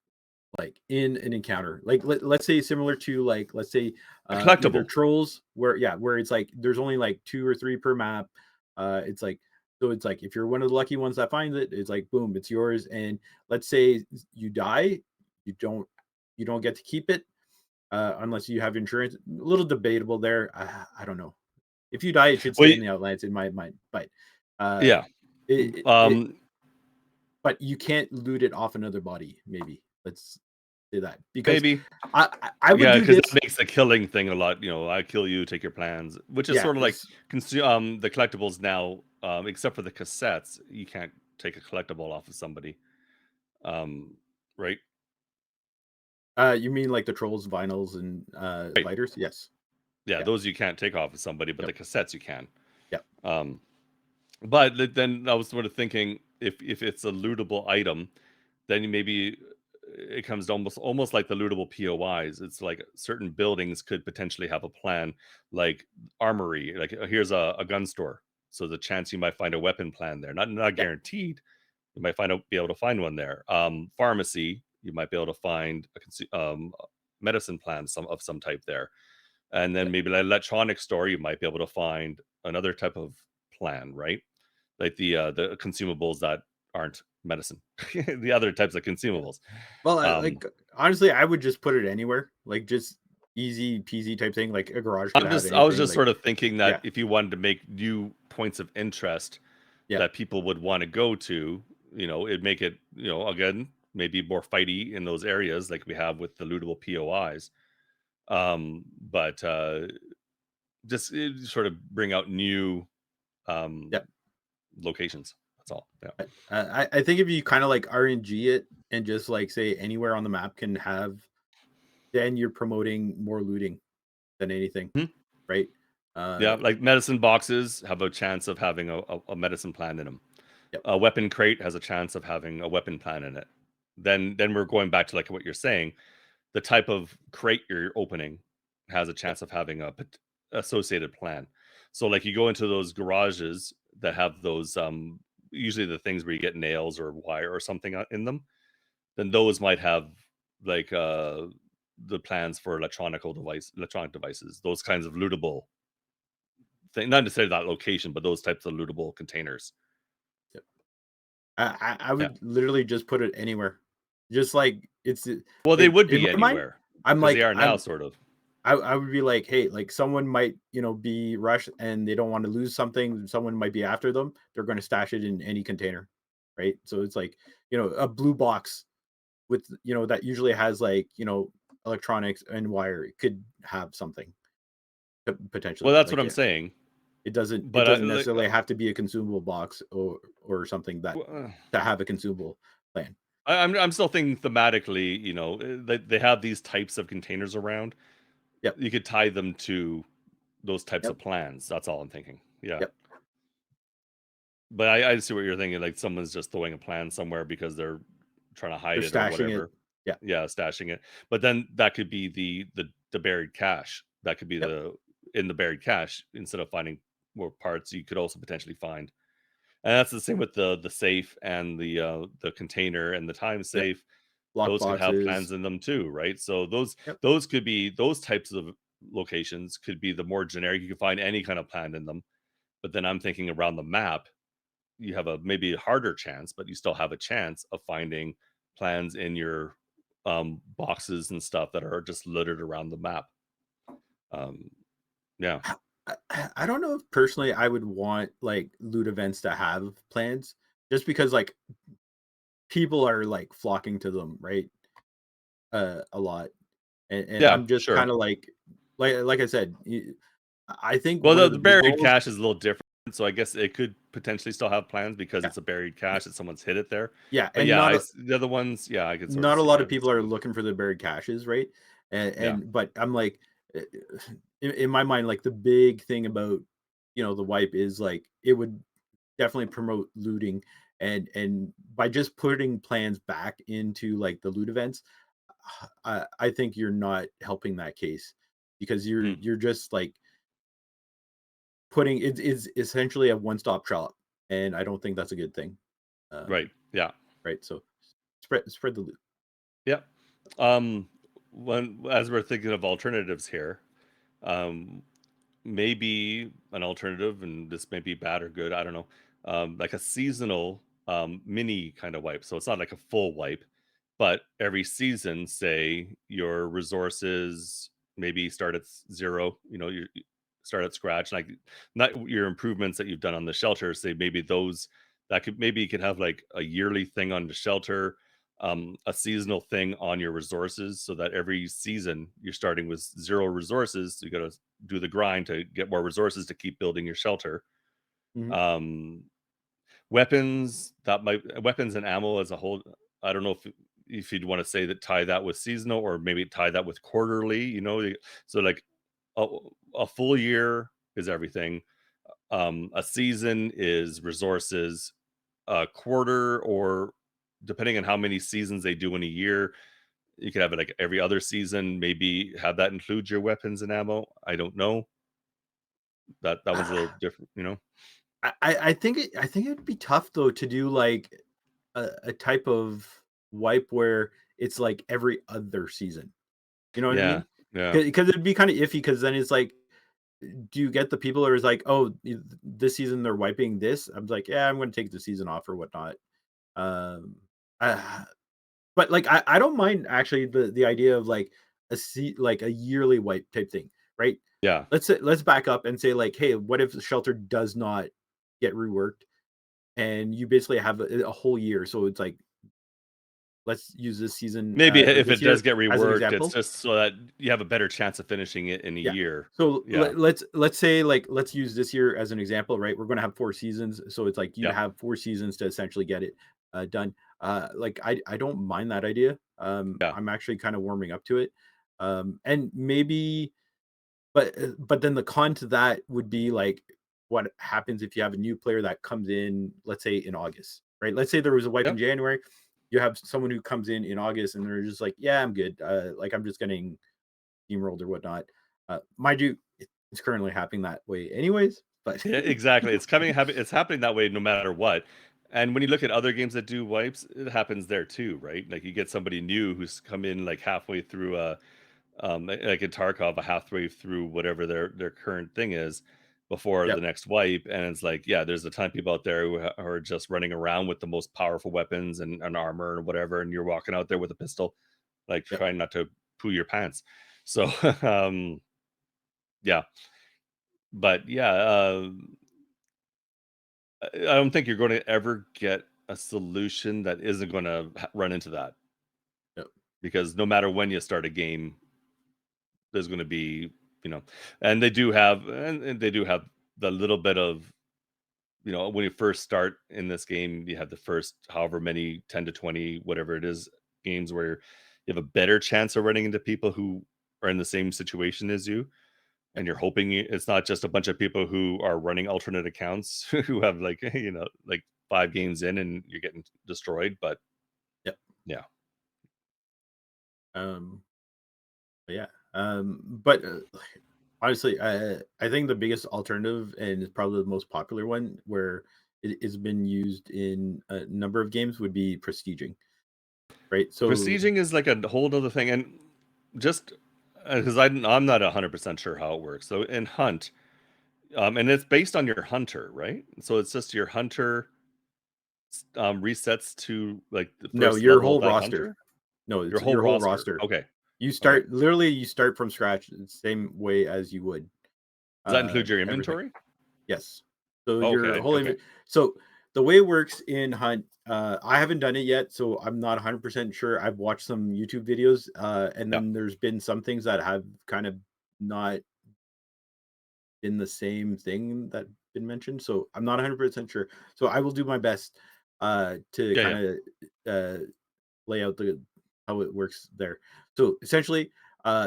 like in an encounter, like let's say similar to like, let's say A either collectible. trolls where, yeah, where it's like there's only like two or three per map. It's like, so it's like if you're one of the lucky ones that finds it, it's like boom, it's yours. And let's say you die, you don't you don't get to keep it unless you have insurance. A little debatable there. I don't know, if you die it should Well, stay in the outlands in my mind, but uh yeah. it um but you can't loot it off another body, maybe. Let's say that. Because Maybe. I would Yeah, do because that this. makes the killing thing a lot, I kill you, take your plans, which is Yeah, sort of like it's the collectibles now, except for the cassettes, you can't take a collectible off of somebody. Um, right? you mean like the trolls, vinyls, and Right. lighters? Yes. Yeah, Yeah. those you can't take off of somebody, but Yep. the cassettes you can. Yep. Um, but then I was sort of thinking, if it's a lootable item, then maybe it comes to almost like the lootable POIs. It's like certain buildings could potentially have a plan, like armory. Like, here's a gun store, so the chance you might find a weapon plan there. Not Yep. guaranteed. You might be able to find one there. Pharmacy, you might be able to find a medicine plan of some type there. And then Yep. maybe an electronics store, you might be able to find another type of plan, right? Like the consumables that aren't medicine, the other types of consumables. Well, Um, like honestly, I would just put it anywhere, like just easy peasy type thing. Like a garage could have I was anything. just Like sort of thinking that yeah, if you wanted to make new points of interest yeah, that people would want to go to, it'd make it, again, maybe more fighty in those areas like we have with the lootable POIs. But just sort of bring out new um, yeah. locations. That's all. Yeah. I think if you kind of like RNG it and just like say anywhere on the map can have, then you're promoting more looting than anything, Hmm. right? Yeah, Uh, like medicine boxes have a chance of having a medicine plan in them. yep, A weapon crate has a chance of having a weapon plan in it. Then we're going back to like what you're saying. The type of crate you're opening has a yep, chance of having a associated plan. So like you go into those garages that have those usually the things where you get nails or wire or something in them, then those might have like the plans for electronic devices, those kinds of lootable thing, not necessarily that location, but those types of lootable containers. Yep. I Yeah. would literally just put it anywhere. Just like Well, they would in be my mind, anywhere I'm because they like are now, sort of. I would be like, hey, like someone might, be rushed and they don't want to lose something. Someone might be after them. They're going to stash it in any container, right? So it's like, a blue box with, that usually has like, electronics and wire. It could have something Well, potentially. that's what Like I'm saying. it But I doesn't like, necessarily have to be a consumable box or something that w- to have a consumable plan. I'm still thinking thematically. They have these types of containers around. Yep. You could tie them to those types Yep. of plans. That's all I'm thinking. Yeah. Yep. But I see what you're thinking. Like someone's just throwing a plan somewhere because they're trying to hide They're it or stashing it. whatever. Yeah. Yeah, stashing it. But then that could be the buried cache. That could be Yep. the in the buried cache instead of finding more parts. You could also potentially find, and that's the same with the safe and the container and the time Yep. safe. Lock Those could have boxes. plans in them too, right? So Yep. those could be those types of locations could be the more generic. You can find any kind of plan in them. But then I'm thinking around the map, you have a maybe a harder chance, but you still have a chance of finding plans in your boxes and stuff that are just littered around the map. Um, yeah, I don't know if personally I would want like loot events to have plans just because like people are like flocking to them, right? A lot. And yeah, I'm just sure. kind of like I said, I think Well, one of the the big buried goals, cache is a little different, so I guess it could potentially still have plans because yeah, it's a buried yeah, cache that someone's hid it there. yeah, But and yeah, the other ones, yeah, I could sort of not a see. lot Yeah, of people are looking for the buried caches, right? yeah, But I'm like, uh, in my mind, like the big thing about the wipe is like it would definitely promote looting, and by just putting plans back into like the loot events, I think you're not helping that case because you're mm, you're just like putting it is essentially a one-stop shop, and I don't think that's a good thing. right, yeah, Right. So spread the loot. yeah. Um, when as we're thinking of alternatives here, um, maybe an alternative, and this may be bad or good, I don't know, like a seasonal mini kind of wipe. So it's not like a full wipe, but every season, say your resources maybe start at zero, you start at scratch, like not your improvements that you've done on the shelter, say maybe those that could maybe you could have like a yearly thing on the shelter, a seasonal thing on your resources, so that every season you're starting with zero resources. So you got to do the grind to get more resources to keep building your shelter. Mhm. Um, weapons and ammo as a whole. I don't know if you'd want to say that tie that with seasonal or maybe tie that with quarterly. So like a, a full year is everything. A season is resources. A quarter, or depending on how many seasons they do in a year, you could have it like every other season. Maybe have that include your weapons and ammo. I don't know. That one's a little different. I think it'd be tough though to do like a type of wipe where it's like every other season. You know what I Yeah, mean? yeah, Because it'd be kind of iffy. Because then it's like, do you get the people who is like, oh, this season they're wiping this? I'm like, yeah, I'm going to take the season off or whatnot. Um, I, but like I don't mind actually the idea of like like a yearly wipe type thing, right? yeah. Let's back up and say like, hey, what if the shelter does not get reworked and you basically have a whole year? So it's like, let's use this season Maybe or if this it does year get as an reworked, it's example. just so that you have a better chance of finishing it in a Yeah. year. So Yeah. let's say like let's use this year as an example, right? We're going to have 4 seasons, so it's like you'd Yep. have 4 seasons to essentially get it done. Like I don't mind that idea. Yeah. I'm actually kind of warming up to it. And maybe, but then the con to that would be like what happens if you have a new player that comes in, let's say in August, right? Let's say there was a wipe in Yep. January. You have someone who comes in August and they're just like, yeah, I'm good. Like I'm just getting steamrolled or whatnot. Mind you, it's currently happening that way, anyways. But Yeah, exactly. It's happening that way no matter what. And when you look at other games that do wipes, it happens there too, right? Like you get somebody new who's come in like halfway through like in Tarkov, a halfway through whatever their current thing is before the Yep. next wipe, and it's like, yeah, there's a ton of people out there who are just running around with the most powerful weapons and armor and whatever, and you're walking out there with a pistol, like Yep. trying not to poo your pants. So, yeah, but yeah, I don't think you're going to ever get a solution that isn't going to run into that, Yep. because no matter when you start a game, there's going to be, you know, and they do have the little bit of, when you first start in this game, you have the first however many 10 to 20 whatever it is games where you have a better chance of running into people who are in the same situation as you, Yep. and you're hoping it's not just a bunch of people who are running alternate accounts who have like, like 5 games in and you're getting destroyed. But Yep. yeah. Um, but yeah. But honestly, I think the biggest alternative and is probably the most popular one where it has been used in a number of games would be prestiging, right? So Prestiging is like a whole other thing, and just because I'm not 100% sure how it works. So in Hunt, and it's based on your hunter, right? So it's just your hunter resets to like the no, first your level of whole that roster. hunter, No, your it's whole your whole roster. roster. Okay, You okay. start literally you start from scratch the same way as you would Does that include your everything. inventory? Yes. So your Okay, whole okay. so the way it works in Hunt, I haven't done it yet, so I'm not 100% sure. I've watched some YouTube videos, and Yeah. then there's been some things that have kind of not been the same thing that been mentioned. So I'm not 100% sure. So I will do my best to Yeah, kind yeah. of lay out the how it works there. So essentially,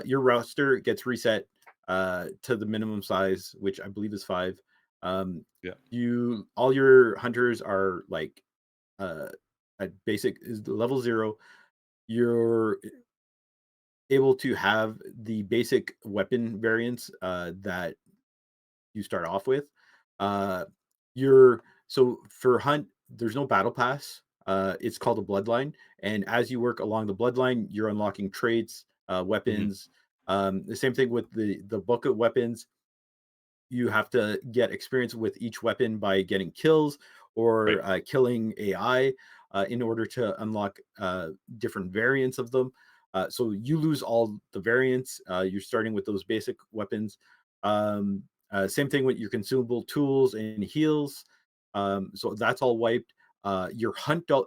your roster gets reset to the minimum size, which I believe is 5. Yeah. You all your hunters are like uh, at basic is level 0. You're able to have the basic weapon variants that you start off with. Uh, you're so for hunt, there's no battle pass. It's called a bloodline, and as you work along the bloodline, you're unlocking traits, Hmm. weapons. The same thing with the book of weapons. You have to get experience with each weapon by getting kills Right. or killing AI in order to unlock different variants of them. So you lose all the variants. You're starting with those basic weapons. Same thing with your consumable tools and heals. So that's all wiped. Your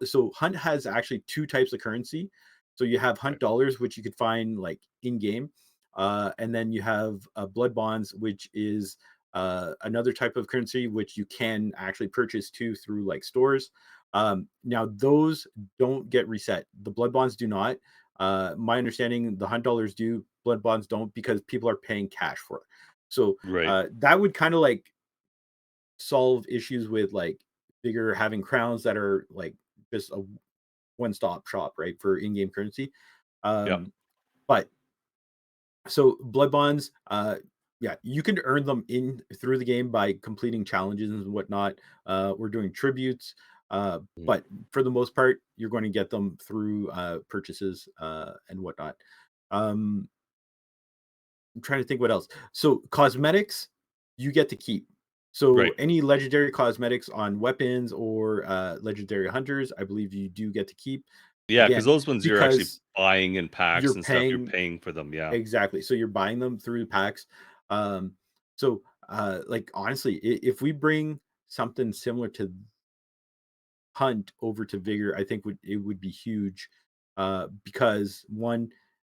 so hunt has actually two types of currency. So you have hunt Right. dollars, which you could find like in game, and then you have blood bonds, which is another type of currency which you can actually purchase too through like stores. Now those don't get reset. The blood bonds do not. My understanding, the hunt dollars do. Blood bonds don't because people are paying cash for it. So Right. that would kind of like solve issues with like Vigor having crowns that are like just a one-stop shop, right, for in-game currency. Yeah. But so blood bonds, yeah, you can earn them in through the game by completing challenges and whatnot. We're doing tributes, Mhm. but for the most part, you're going to get them through purchases and whatnot. Um, I'm trying to think what else. So cosmetics, you get to keep. So Right. any legendary cosmetics on weapons or legendary hunters, I believe you do get to keep. Yeah, because Again, those ones you're actually because buying in you're packs and stuff. You're paying. paying for them. Yeah. Exactly. So you're buying them through packs. Um, so like honestly, if we bring something similar to Hunt over to Vigor, I think would be huge. Because one,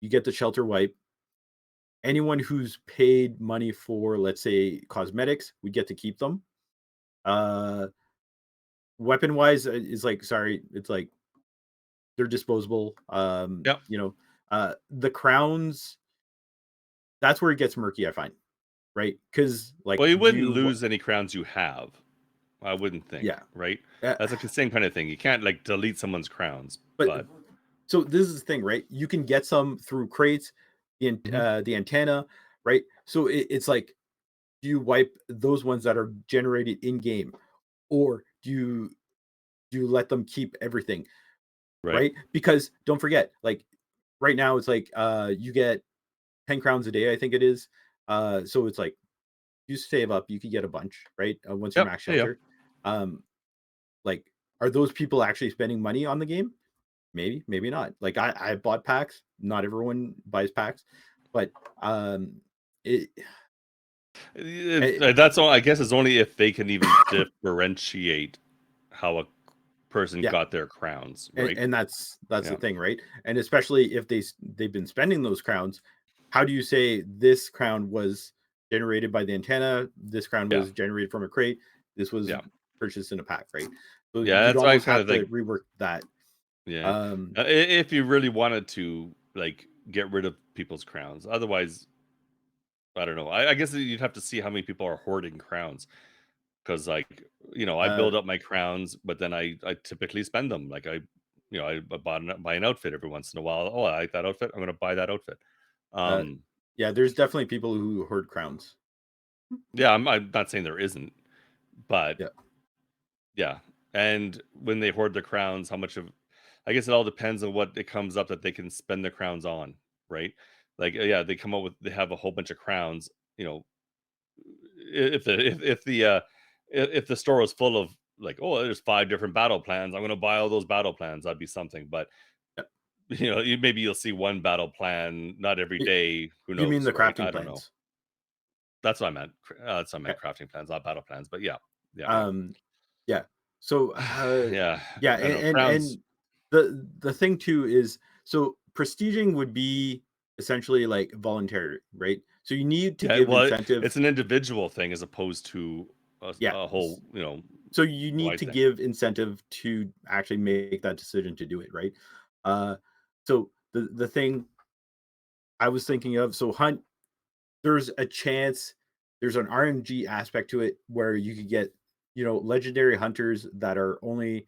you get the shelter wipe. Anyone who's paid money for, let's say, cosmetics, we get to keep them. Uh, weapon wise, is like sorry, it's like they're disposable. Yeah. The crowns, that's where it gets murky, I find, right? Because like, Well, you do wouldn't you? lose any crowns you have. I wouldn't think, Yeah. right? Uh, That's like the same kind of thing. You can't like delete someone's crowns, but but so this is the thing, right? You can get some through crates, Mhm. the antenna, right? So it's like, do you wipe those ones that are generated in game, or do you let them keep everything, Right. right? Because don't forget, like right now, it's like you get. 10 crowns a day, I think it is. So it's like you save up, you could get a bunch, right? Once you're Yep. max Yeah. Yeah. shelter. Um, like, are those people actually spending money on the game? Maybe, maybe not. Like I bought packs. Not everyone buys packs, but um, it, it That's all. I guess it's only if they can even differentiate how a person yeah, got their crowns, right? and that's the Yeah. thing, right? And especially if they've been spending those crowns, how do you say this crown was generated by the antenna? This crown Yeah. was generated from a crate. This was Yeah. purchased in a pack, right? So Yeah. you'd That's why I almost kind have of to think. rework that. Yeah. Um, If you really wanted to, like, get rid of people's crowns, otherwise, I don't know. I guess you'd have to see how many people are hoarding crowns. Because, like, I uh, build up my crowns, but then I typically spend them. Like, I buy an outfit every once in a while. Oh, I like that outfit. I'm gonna buy that outfit. uh, Um, yeah, there's definitely people who hoard crowns. yeah, I'm not saying there isn't, but Yeah. yeah. And when they hoard the crowns, how much of I guess it all depends on what it comes up that they can spend the crowns on, right? Like, yeah, they have a whole bunch of crowns, you know, if the if the store was full of, like, oh, there's 5 different battle plans, I'm gonna buy all those battle plans, that'd be something. But Yeah. maybe you'll see one battle plan, not every Y- day. Who You mean knows, the right? crafting I don't know. plans? That's what I Yeah. meant. Crafting plans, not battle plans. But yeah, yeah, yeah. Um, yeah. So, Yeah, yeah, I don't know. and Crowns. the thing too is so prestiging would be essentially like voluntary, right? So you need to Yeah, give well, incentive. it's an individual thing as opposed to Yeah. a whole, So you need wide to thing. give incentive to actually make that decision to do it, right? Uh, so the thing I was thinking of, so hunt, there's a chance, there's an RNG aspect to it where you could get, legendary hunters that are only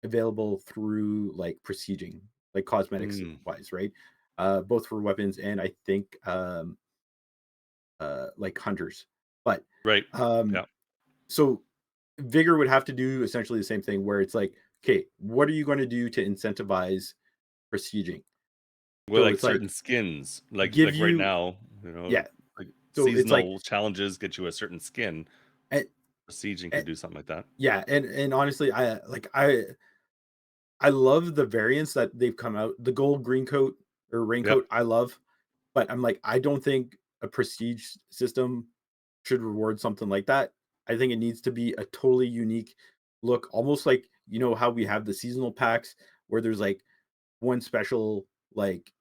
available through like prestiging, like cosmetics Mm, wise, right? Both for weapons and I think like hunters. But right. um Yeah. so Vigor would have to do essentially the same thing where it's like, okay, what are you going to do to incentivize prestiging? Well, So like it's like certain skins, give like right you now, yeah. like So it's like seasonal challenges get you a certain skin. and, Besieging could and do something like that. yeah, and honestly, I love the variants that they've come out. The gold green coat or Yep. raincoat, I love, but I'm like, I don't think a prestige system should reward something like that. I think it needs to be a totally unique look, almost like how we have the seasonal packs where there's like one special like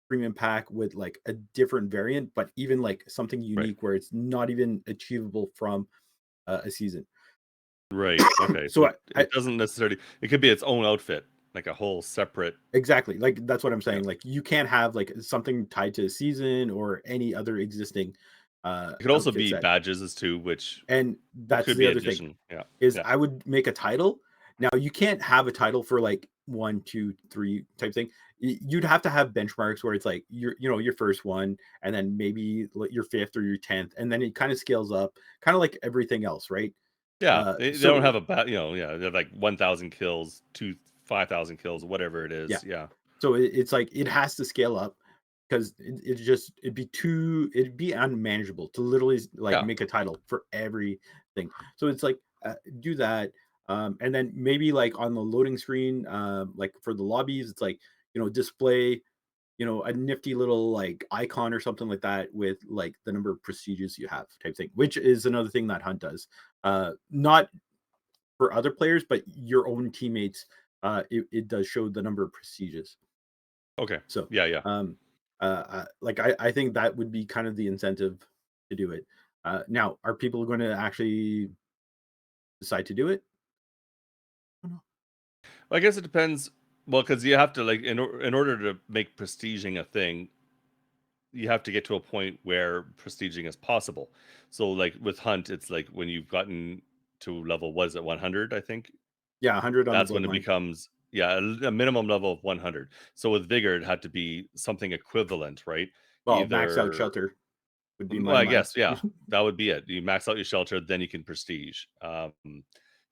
premium pack with like a different variant, but even like something Right. unique where it's not even achievable from a season. Right. Okay. So So I it doesn't necessarily. It could be its own outfit, like a whole separate. exactly, like, that's what I'm Yeah. saying, like, you can't have, like, something tied to a season or any other existing, It could also outfit be set, badges as too, which and that's could the be other thing, addition. Yeah. is Yeah. I would make a title. Now, you can't have a title for, like, 1, 2, 3 type thing. You'd have to have benchmarks where it's, like, your first one, and then maybe, like, your 5th or your 10th, and then it kinda scales up, kinda like everything else, right? Yeah. They don't So have a bad. Yeah. They have like 1,000 kills, 5,000 kills, whatever it yeah. is. Yeah. So it's like it has to scale up because it'd be unmanageable to literally like Yeah. make a title for everything. So it's like do that, and then maybe like on the loading screen, like for the lobbies, it's like display a nifty little like icon or something like that with like the number of prestiges you have type thing, which is another thing that Hunt does. Not for other players, but your own teammates. It does show the number of prestiges. Okay. So, Yeah. Yeah. like I think that would be kind of the incentive to do it. Now, are people going to actually decide to do it? I don't know. I guess it depends. Well, because you have to, like, in order to make prestiging a thing, you have to get to a point where prestiging is possible. So, like with Hunt, it's like when you've gotten to level, what is it, 100, I think? Yeah, 100 on the That's when it bloodline. becomes, yeah, a minimum level of 100. So with Vigor, it had to be something equivalent, right? Well, max out Either, shelter would be well, my I mind. guess, yeah, that would be it. You max out your shelter, then you can prestige.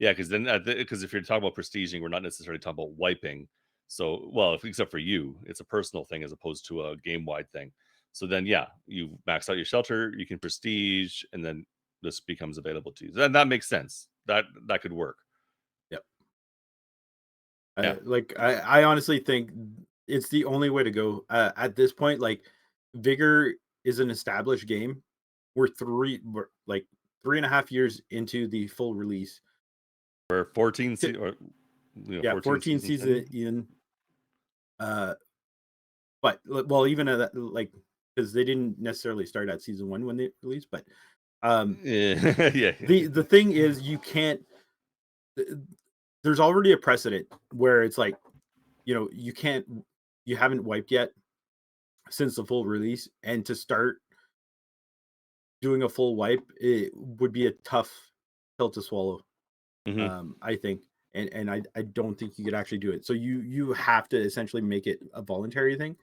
Yeah, because then because if you're talking about prestiging, we're not necessarily talking about wiping. So, well, except for you, it's a personal thing as opposed to a game wide thing. So then, yeah, you max out your shelter, you can prestige, and then this becomes available to you. Then that makes sense. That could work. Yep. Yeah. I honestly think it's the only way to go at this point. Like, Vigor is an established game. We're like 3.5 years into the full release. Or 14 T- or yeah, 14 14 seasons season in. in. uh but well, even at that, like, because they didn't necessarily start at season 1 when they released, but um Yeah. Yeah. the thing is, you can't there's already a precedent where it's like, you can't, you haven't wiped yet since the full release, and to start doing a full wipe, it would be a tough pill to swallow. Mhm. I think, and I don't think you could actually do it. So you have to essentially make it a voluntary thing,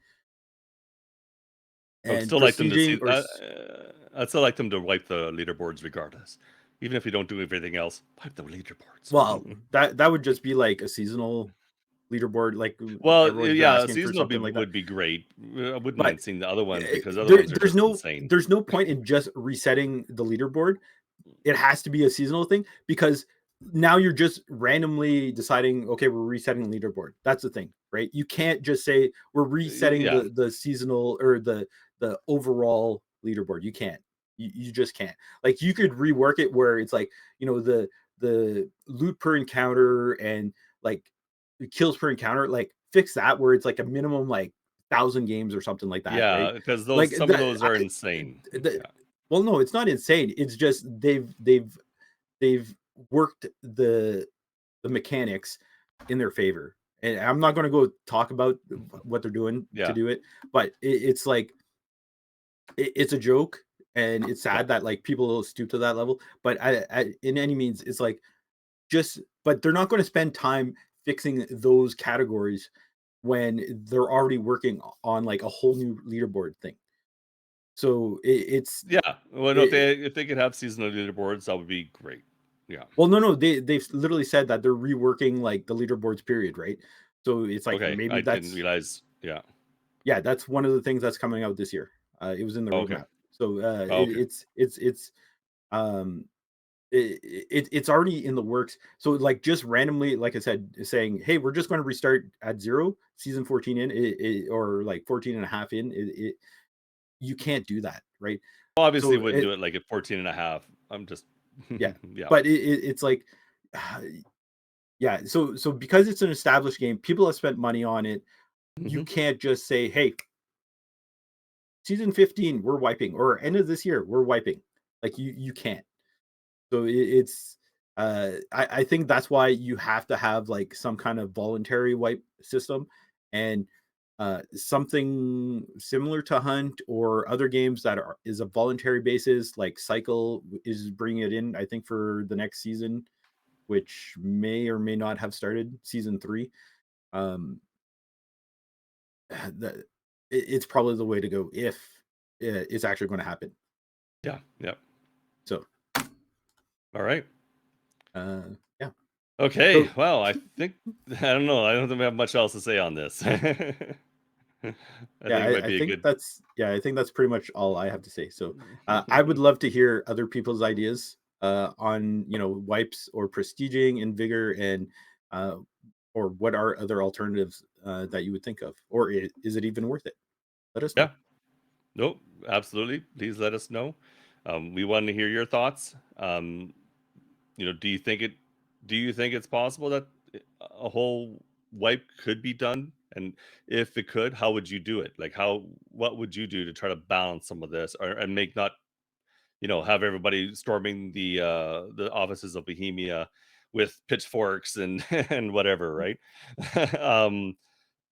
I would and still like them to prestiging see. I'd still like them to wipe the leaderboards regardless, even if you don't do everything else. Wipe the leaderboards. well, that would just be like a seasonal leaderboard, like Well, everyone's been yeah, asking for seasonal something like that. would be great. I wouldn't But mind seeing the other ones yeah, because other ones are there's just no insane. there's no point in just resetting the leaderboard. It has to be a seasonal thing, because now you're just randomly deciding, okay, we're resetting the leaderboard. That's the thing, right? You can't just say we're resetting Yeah, the seasonal or the overall leaderboard. You can't. You just can't. Like, you could rework it where it's like, the loot per encounter and, like, the kills per encounter, like, fix that where it's like a minimum, like, 1,000 games or something like that, right? yeah, because Like, those some of those are insane. the, Yeah, well, no, it's not insane. It's just they've worked the mechanics in their favor. And I'm not going to go talk about what they're doing to yeah, do it, but it's like, it's a joke, and it's yeah. sad that, like, people stoop to that level. But in any means, it's like, but they're not going to spend time fixing those categories when they're already working on, like, a whole new leaderboard thing. So Yeah. Well, no, it, if they could have seasonal leaderboards, that would be great. Yeah. well, no, they've literally said that they're reworking, like, the leaderboards period, right? So it's like, Okay, maybe I didn't that's, realize. Yeah. yeah, that's one of the things that's coming out this year. It was in the Okay. roadmap. So Okay. it's um it's already in the works. So, like, just randomly, like I said, saying, hey, we're just going to restart at 0, season 14 in, or like 14 and a half in, you can't do that, right? Obviously, So wouldn't do it like at 14 and a half. I'm just, yeah, yeah. but it's like, yeah. So because it's an established game, people have spent money on it. You Hmm. can't just say, hey, season 15 we're wiping, or end of this year we're wiping. Like, you can't. So it's I think that's why you have to have, like, some kind of voluntary wipe system, and something similar to Hunt or other games that is a voluntary basis, like Cycle is bringing it in, I think, for the next season, which may or may not have started season 3. um the, it's probably the way to go if it's actually going to happen. Yeah. Yeah. So All right. uh yeah. Okay. So Well, I think, I don't know. I don't think we have much else to say on this. I yeah, think it might be a good. I think that's pretty much all I have to say. So I would love to hear other people's ideas on, wipes or prestiging and vigor, and uh, or what are other alternatives that you would think of, or is it even worth it? Let us know. Yeah. Nope. Absolutely. Please let us know. We want to hear your thoughts. Do you think it? Do you think it's possible that a whole wipe could be done? And if it could, how would you do it? Like, how? What would you do to try to balance some of this, or and make not have everybody storming the offices of Bohemia with pitchforks and and whatever, right? um,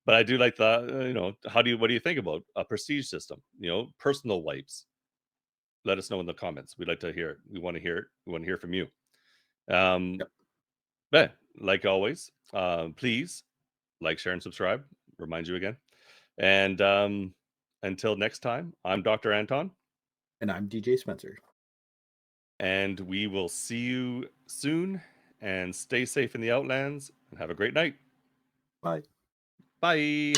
but I do like the what do you think about a prestige system? Personal wipes. Let us know in the comments. We'd like to hear it. We want to hear it. We want to hear from you. Um, Yep. but like always, please like, share, and subscribe. Remind you again. And until next time, I'm Dr. Anton, And I'm DJ Spencer. and we will see you soon. And stay safe in the Outlands, and have a great night. Bye. Bye.